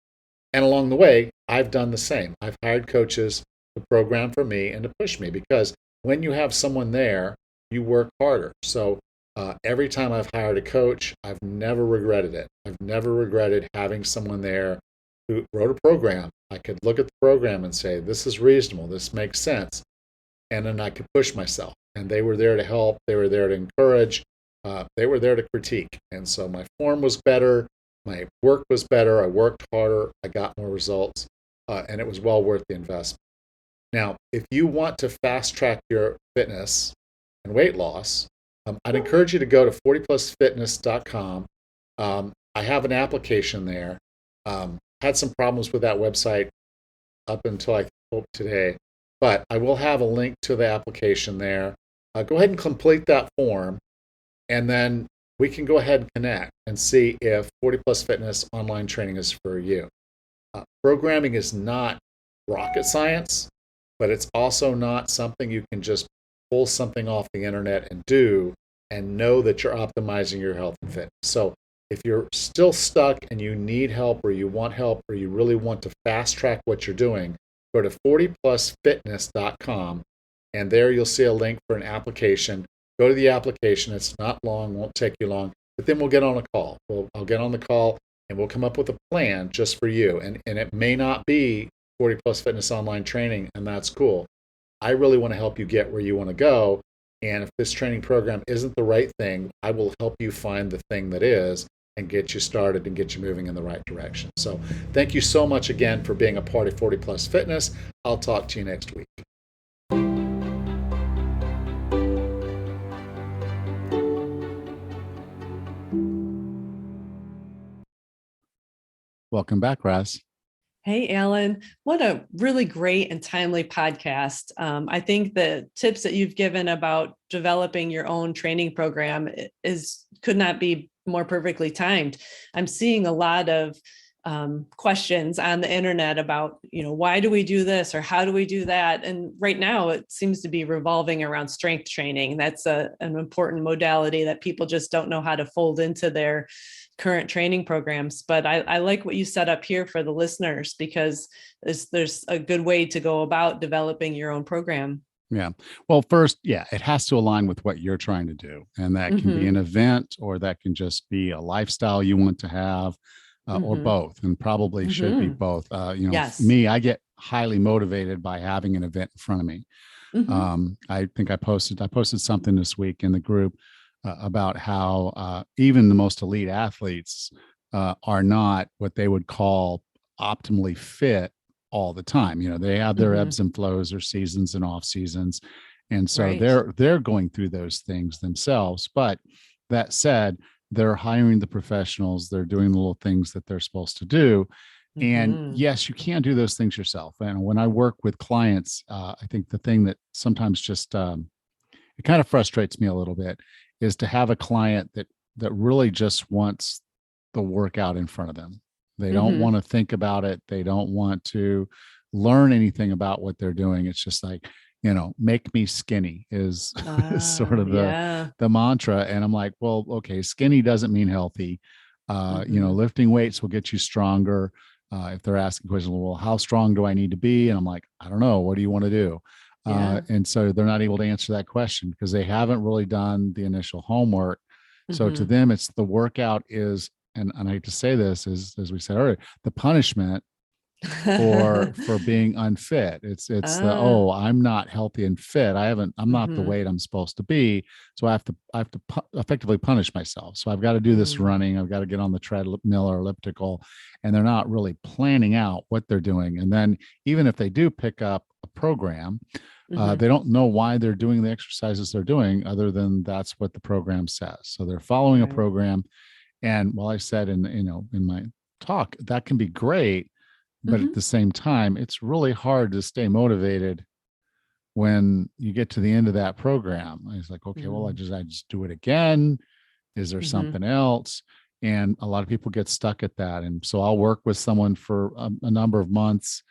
And along the way, I've done the same. I've hired coaches to program for me and to push me because when you have someone there you work harder. So every time I've hired a coach, I've never regretted it. I've never regretted having someone there who wrote a program. I could look at the program and say, this is reasonable, this makes sense. And then I could push myself. And they were there to help, they were there to encourage, they were there to critique. And so my form was better, my work was better, I worked harder, I got more results, and it was well worth the investment. Now, if you want to fast track your fitness and weight loss, I'd encourage you to go to 40plusfitness.com. I have an application there. Had some problems with that website up until I hope today, but I will have a link to the application there. Go ahead and complete that form, and then we can go ahead and connect and see if 40 Plus Fitness online training is for you. Programming is not rocket science, but it's also not something you can just pull something off the internet and do and know that you're optimizing your health and fitness. So if you're still stuck and you need help or you want help or you really want to fast track what you're doing, go to 40plusfitness.com, and there you'll see a link for an application. Go to the application. It's not long, won't take you long, but then we'll get on a call. I'll get on the call and we'll come up with a plan just for you. And it may not be 40 Plus Fitness online training, and that's cool. I really want to help you get where you want to go. And if this training program isn't the right thing, I will help you find the thing that is and get you started and get you moving in the right direction. So thank you so much again for being a part of 40 Plus Fitness. I'll talk to you next week. Welcome back, Raz. Hey, Alan, what a really great and timely podcast. I think the tips that you've given about developing your own training program could not be more perfectly timed. I'm seeing a lot of questions on the internet about, why do we do this or how do we do that? And right now it seems to be revolving around strength training. That's an important modality that people just don't know how to fold into their current training programs. But I like what you set up here for the listeners, because there's a good way to go about developing your own program. Yeah. Well, first, it has to align with what you're trying to do. And that can be an event, or that can just be a lifestyle you want to have, or both, and probably should be both. Yes. Me, I get highly motivated by having an event in front of me. I think I posted something this week in the group about how even the most elite athletes are not what they would call optimally fit all the time. They have their ebbs and flows, or seasons and off seasons. And so Right. they're going through those things themselves. But that said, they're hiring the professionals, they're doing the little things that they're supposed to do. And yes, you can do those things yourself. And when I work with clients, I think the thing that sometimes just it kind of frustrates me a little bit is to have a client that really just wants the workout in front of them. They don't want to think about it. They don't want to learn anything about what they're doing. It's just like, make me skinny is sort of the mantra. And I'm like, well, okay, skinny doesn't mean healthy. Lifting weights will get you stronger. If they're asking questions, well, how strong do I need to be? And I'm like, I don't know. What do you want to do? And so they're not able to answer that question because they haven't really done the initial homework. So to them, it's the workout is, and I hate to say this, is, as we said earlier, the punishment for being unfit. It's I'm not healthy and fit. I'm not the weight I'm supposed to be. So I have to effectively punish myself. So I've got to do this running. I've got to get on the treadmill or elliptical, and they're not really planning out what they're doing. And then even if they do pick up a program, they don't know why they're doing the exercises they're doing, other than that's what the program says. So they're following a program. And while I said in my talk, that can be great, but at the same time, it's really hard to stay motivated when you get to the end of that program. It's like, okay, well, I just do it again. Is there something else? And a lot of people get stuck at that. And so I'll work with someone for a number of months,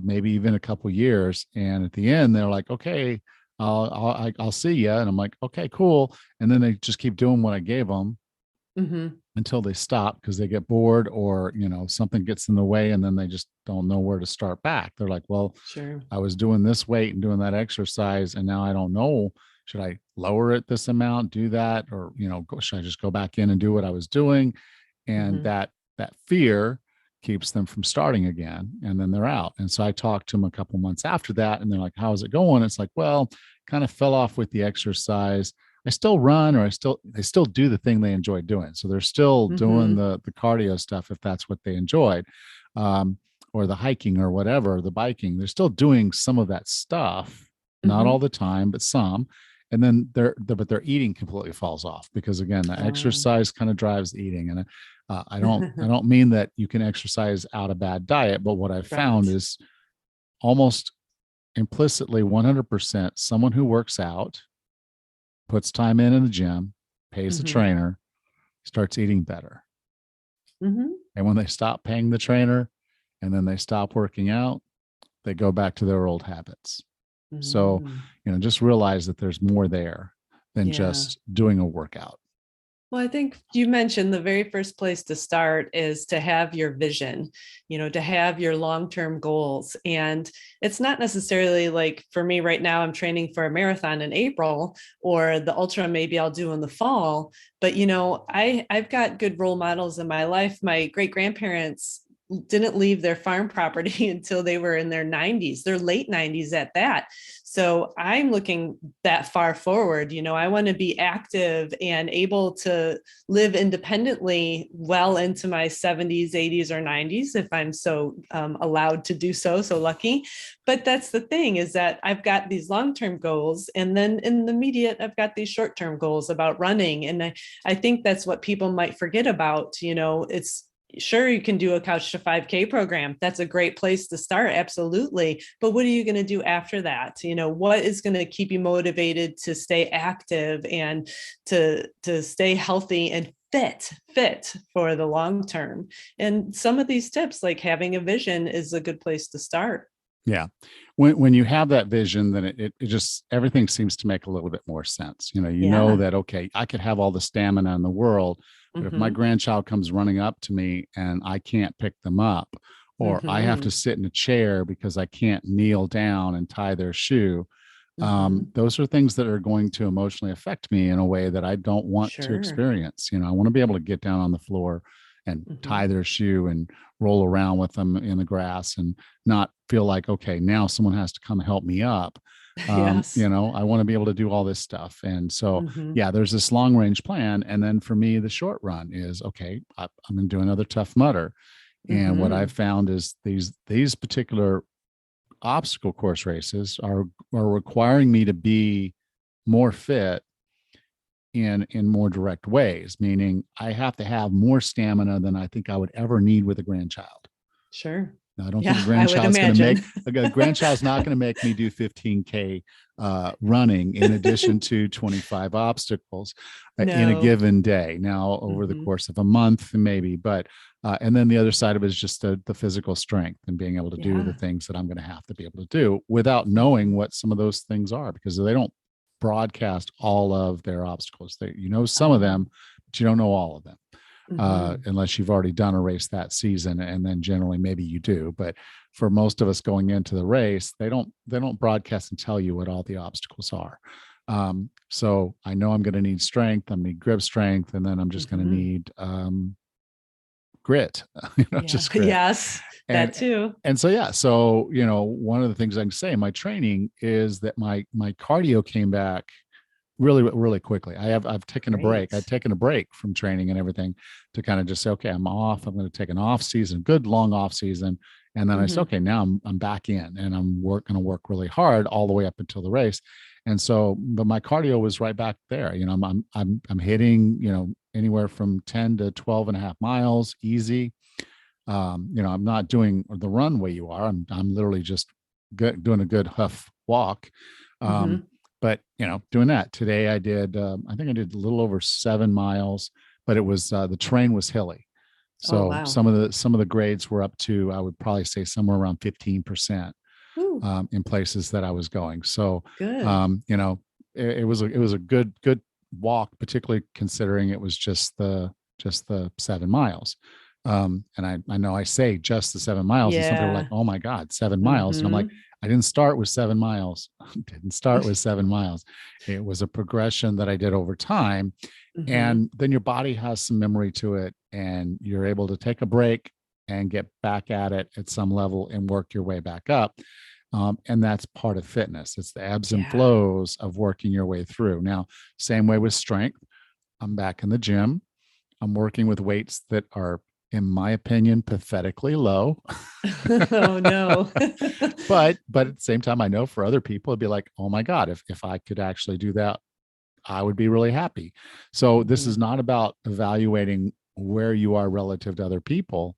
maybe even a couple years. And at the end, they're like, okay, I'll see you. And I'm like, okay, cool. And then they just keep doing what I gave them until they stop because they get bored, or, something gets in the way, and then they just don't know where to start back. They're like, well, I was doing this weight and doing that exercise, and now I don't know should I lower it this amount, do that, or, should I just go back in and do what I was doing? And Mhm. that fear keeps them from starting again, and then they're out. And so I talked to them a couple months after that, and they're like, how's it going? It's like, well, kind of fell off with the exercise. I still run, or they still do the thing they enjoy doing. So they're still doing Mhm. the cardio stuff if that's what they enjoyed, or the hiking or whatever, the biking. They're still doing some of that stuff, not all Mhm. the time, but some. And then their eating completely falls off, because again, the Oh. exercise kind of drives the eating. And I don't mean that you can exercise out a bad diet, but what I've found Right. is almost implicitly 100% someone who works out, puts time in the gym, pays the Mhm. trainer, starts eating better. Mhm. And when they stop paying the trainer and then they stop working out, they go back to their old habits. So, Mm. just realize that there's more there than Yeah. just doing a workout. Well, I think you mentioned the very first place to start is to have your vision, to have your long-term goals. And it's not necessarily like, for me right now, I'm training for a marathon in April, or the ultra maybe I'll do in the fall. But, I've got good role models in my life. My great grandparents didn't leave their farm property until they were in their 90s, their late 90s at that. So I'm looking that far forward. I want to be active and able to live independently well into my 70s, 80s, or 90s, if I'm so allowed to do so, so lucky. But that's the thing, is that I've got these long-term goals. And then in the immediate, I've got these short-term goals about running. And I think that's what people might forget about. It's sure, you can do a couch to 5K program. That's a great place to start. Absolutely. But what are you going to do after that? What is going to keep you motivated to stay active and to stay healthy and fit for the long term? And some of these tips, like having a vision, is a good place to start. Yeah. When you have that vision, then it just, everything seems to make a little bit more sense. Yeah. That, okay, I could have all the stamina in the world, but if my Mm-hmm. grandchild comes running up to me and I can't pick them up, or I have to Mm-hmm. sit in a chair because I can't kneel down and tie their shoe, Mm-hmm. those are things that are going to emotionally affect me in a way that I don't want to Sure. experience. I want to be able to get down on the floor and Mm-hmm. tie their shoe and roll around with them in the grass, and not feel like, okay, now someone has to come help me up. Yes. I want to be able to do all this stuff. And so, Mm-hmm. yeah, there's this long range plan. And then for me, the short run is, okay, I'm going to do another Tough Mudder. And what I've Mm-hmm. found is these particular obstacle course races are requiring me to be more fit in more direct ways, meaning I have to have more stamina than I think I would ever need with a grandchild. Sure. Now, I don't think Yeah, I would imagine. a grandchild's not going to make me do 15K running in addition to 25 obstacles in a No. given day. Now, over the Mm-hmm. course of a month, maybe, but and then the other side of it is just the physical strength and being able to do the Yeah. things that I'm going to have to be able to do without knowing Mhm. what some of those things are, because they don't broadcast all of their obstacles. Some of Oh. them, but you don't know all of them, Mhm. unless you've already done a race that season, and then generally maybe you do. But for most of us going into the race, they don't broadcast and tell you what all the obstacles are. So I know I'm going to need strength, I'm going to need grip strength, and then I'm just going to Mhm. need grit, Yeah. just grit. Yes, And that too. and so yeah, so one of the things I can say in my training is that my cardio came back really, really quickly. I've taken a break. I'd Great. taken a break from training and everything to kind of just say, okay, I'm off. I'm going to take an off season, good long off season. And then I said, Mhm. okay, now I'm back in, and I'm going to work really hard all the way up until the race. And so, but my cardio was right back there. I'm hitting, anywhere from 10 to 12 and a half miles easy. I'm not doing the run way you are. I'm literally just doing a good huff walk. Um, Mhm. but doing that today, I think I did a little over 7 miles, but it was the terrain was hilly. Oh, So wow. some of the grades were up to, I would probably say, somewhere around 15%, Ooh, in places that I was going. So, good. um, you know, it was a good walk, particularly considering it was just the 7 miles. And I know I say just the 7 miles, and some people are like, Yeah. oh my God, 7 miles. And I'm like, Mhm. I didn't start with 7 miles. Didn't start with 7 miles. It was a progression that I did over time. Mm-hmm. And then your body has some memory to it, and you're able to take a break and get back at it at some level and work your way back up. And that's part of fitness. It's the ebbs and Yeah. flows of working your way through. Now, same way with strength. I'm back in the gym. I'm working with weights that are, in my opinion, pathetically low. Oh no. But at the same time, I know for other people, it'd be like, oh my God, if I could actually do that, I would be really happy. So this Mhm. is not about evaluating where you are relative to other people.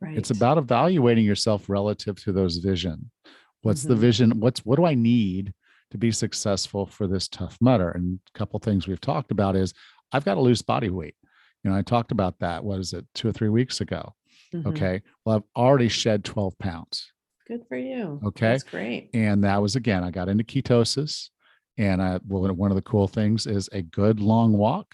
It's Right. about evaluating yourself relative to those vision. What's the Hmm. vision? What do I need to be successful for this Tough Mudder? And a couple of things we've talked about is I've got to lose body weight. I talked about that. What is it, 2 or 3 weeks ago? Hmm. Okay. Well, I've already shed 12 pounds. Good for you. Okay. That's great. And that was, again, I got into ketosis. And one of the cool things is a good long walk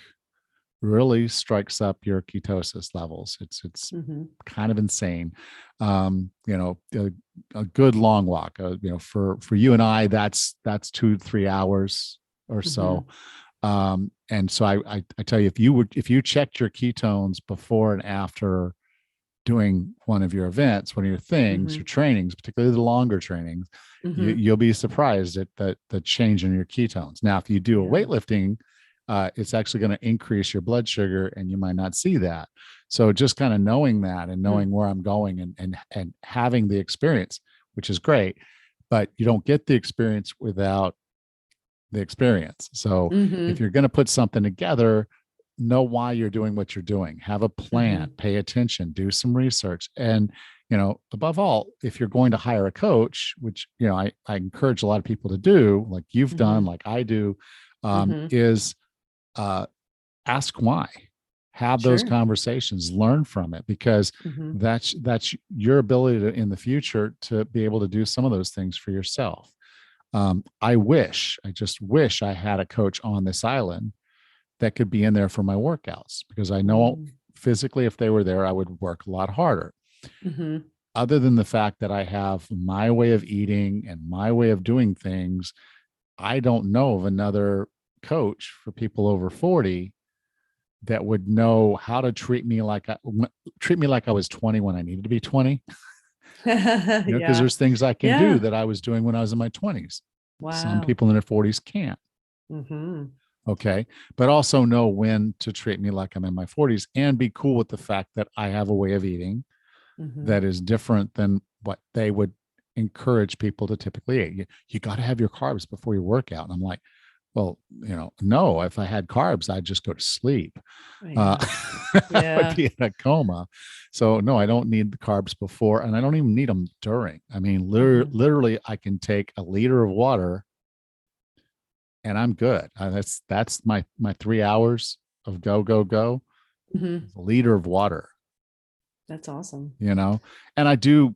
really strikes up your ketosis levels. It's Hmm. kind of insane. A good long walk. For you and I, that's 2 to 3 hours or so. Hmm. And so I tell you, if you checked your ketones before and after doing one of your events, one of your things, Hmm. your trainings, particularly the longer trainings, Hmm. you'll be surprised at the change in your ketones. Now, if you do a Yeah. weightlifting, it's actually going to increase your blood sugar, and you might not see that. So just kind of knowing that and knowing Mm. where I'm going and having the experience, which is great, but you don't get the experience without the experience. So if Hmm. you're going to put something together, know why you're doing what you're doing, have a plan, Hmm. pay attention, do some research. And, above all, if you're going to hire a coach, which, I encourage a lot of people to do, like you've done, Hmm. like I do, Hmm. is uh, ask why, have those Sure. conversations, learn from it, because Hmm. that's your ability to, in the future, to be able to do some of those things for yourself. I just wish I had a coach on this island that could be in there for my workouts, because I know Mm. physically, if they were there, I would work a lot harder. Hmm. Other than the fact that I have my way of eating and my way of doing things, I don't know of another coach for people over 40 that would know how to treat me like I was 20 when I needed to be 20. Because Yeah. there's things I can do Yeah. that I was doing when I was in my 20s. Some Wow. people in their 40s can't. Hmm. Okay. But also know when to treat me like I'm in my 40s, and be cool with the fact that I have a way of eating Hmm. that is different than what they would encourage people to typically eat. You got to have your carbs before your workout. And I'm like, well, no, if I had carbs, I'd just go to sleep. Uh, Yeah. I would Yeah. be in a coma. So no, I don't need the carbs before, and I don't even need them during. I mean, Hmm. literally, I can take a liter of water and I'm good. That's my 3 hours of go go go. Hmm. A liter of water, That's awesome. and I do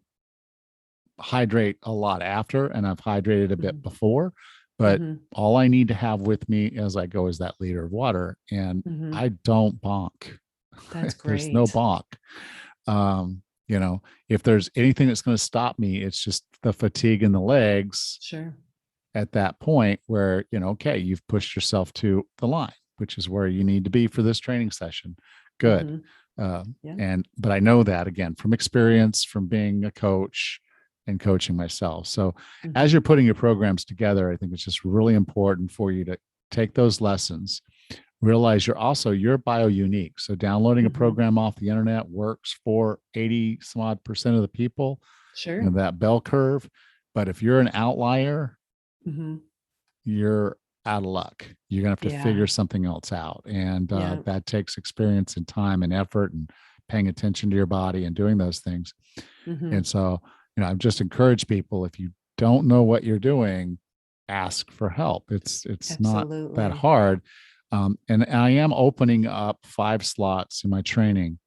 hydrate a lot after, and I've hydrated a bit Hmm. before, but Hmm. all I need to have with me as I go is that liter of water, and Hmm. I don't bonk. That's There's no great. bonk. Um, if there's anything that's going to stop me, it's just the fatigue in the legs Sure. at that point where, okay, you've pushed yourself to the line, which is where you need to be for this training session. Good. Hmm. Yeah. But I know that, again, from experience, from being a coach and coaching myself. So as Hmm. you're putting your programs together, I think it's just really important for you to take those lessons, realize you're bio unique. So downloading a Hmm. program off the internet works for 80 some odd percent of the people, Sure. that bell curve. But if you're an outlier, Hmm. you're out of luck. You're going to have to Yeah. figure something else out. And Yeah. that takes experience and time and effort and paying attention to your body and doing those things. Hmm. And so, I've just encouraged people, if you don't know what you're doing, ask for help. It's not that Absolutely. hard. And I am opening up 5 slots in my training.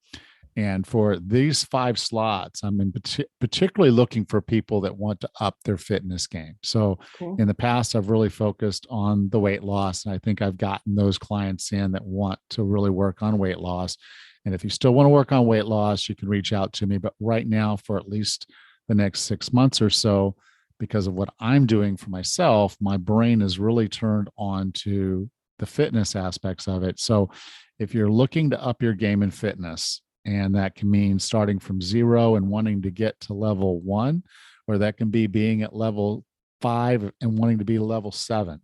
And for these 5 slots, I'm particularly looking for people that want to up their fitness game. So Cool. in the past, I've really focused on the weight loss. And I think I've gotten those clients in that want to really work on weight loss. And if you still want to work on weight loss, you can reach out to me. But right now, for at least the next 6 months or so, because of what I'm doing for myself, my brain is really turned on to the fitness aspects of it. So if you're looking to up your game in fitness, and that can mean starting from zero and wanting to get to level 1, or that can be being at level 5 and wanting to be level 7.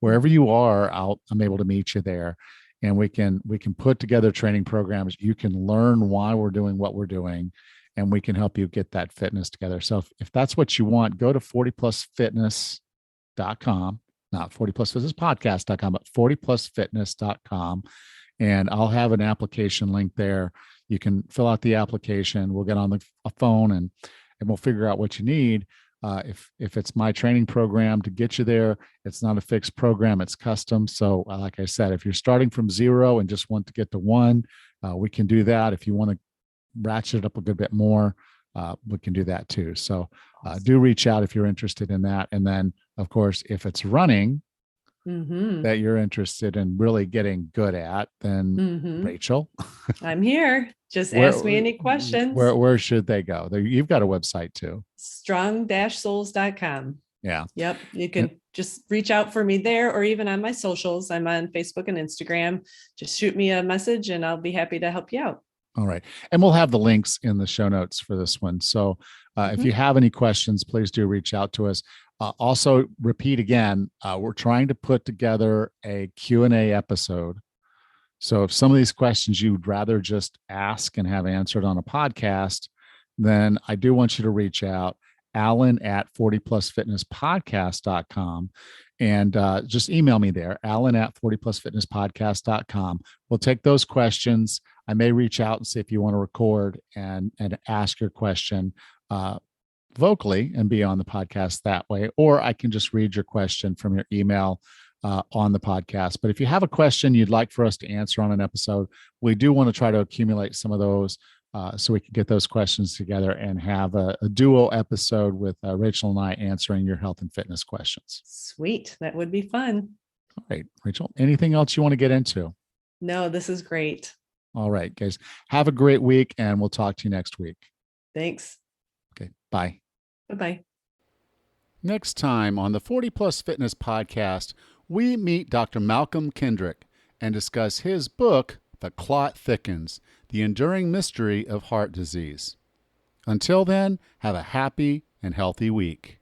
Wherever you are, I'm able to meet you there, and we can put together training programs. You can learn why we're doing what we're doing, and we can help you get that fitness together. So if that's what you want, go to 40plusfitness.com, not 40plusfitnesspodcast.com, but 40plusfitness.com. And I'll have an application link there. You can fill out the application. We'll get on the phone and we'll figure out what you need. If it's my training program to get you there, it's not a fixed program, it's custom. So like I said, if you're starting from 0 and just want to get to 1, we can do that. If you want to ratchet it up a good bit more, we can do that too. So do reach out if you're interested in that. And then of course, if it's running that you're interested in really getting good at, then Rachel, I'm here. Just ask me any questions. Where should they go? You've got a website too. strong-souls.com. Yeah. Yep. You can just reach out for me there, or even on my socials. I'm on Facebook and Instagram. Just shoot me a message and I'll be happy to help you out. All right. And we'll have the links in the show notes for this one. So if you have any questions, please do reach out to us. Also, repeat again, we're trying to put together a Q&A episode. So if some of these questions you'd rather just ask and have answered on a podcast, then I do want you to reach out, Alan at 40plusfitnesspodcast.com, and just email me there, Alan at 40plusfitnesspodcast.com. We'll take those questions. I may reach out and see if you want to record and ask your question vocally and be on the podcast that way, or I can just read your question from your email on the podcast. But if you have a question you'd like for us to answer on an episode, we do want to try to accumulate some of those so we can get those questions together and have a duo episode with Rachel and I answering your health and fitness questions. Sweet. That would be fun. All right, Rachel, anything else you want to get into? No, this is great. All right, guys, have a great week and we'll talk to you next week. Thanks. Okay, bye. Bye-bye. Next time on the 40 Plus Fitness Podcast, we meet Dr. Malcolm Kendrick and discuss his book, The Clot Thickens, The Enduring Mystery of Heart Disease. Until then, have a happy and healthy week.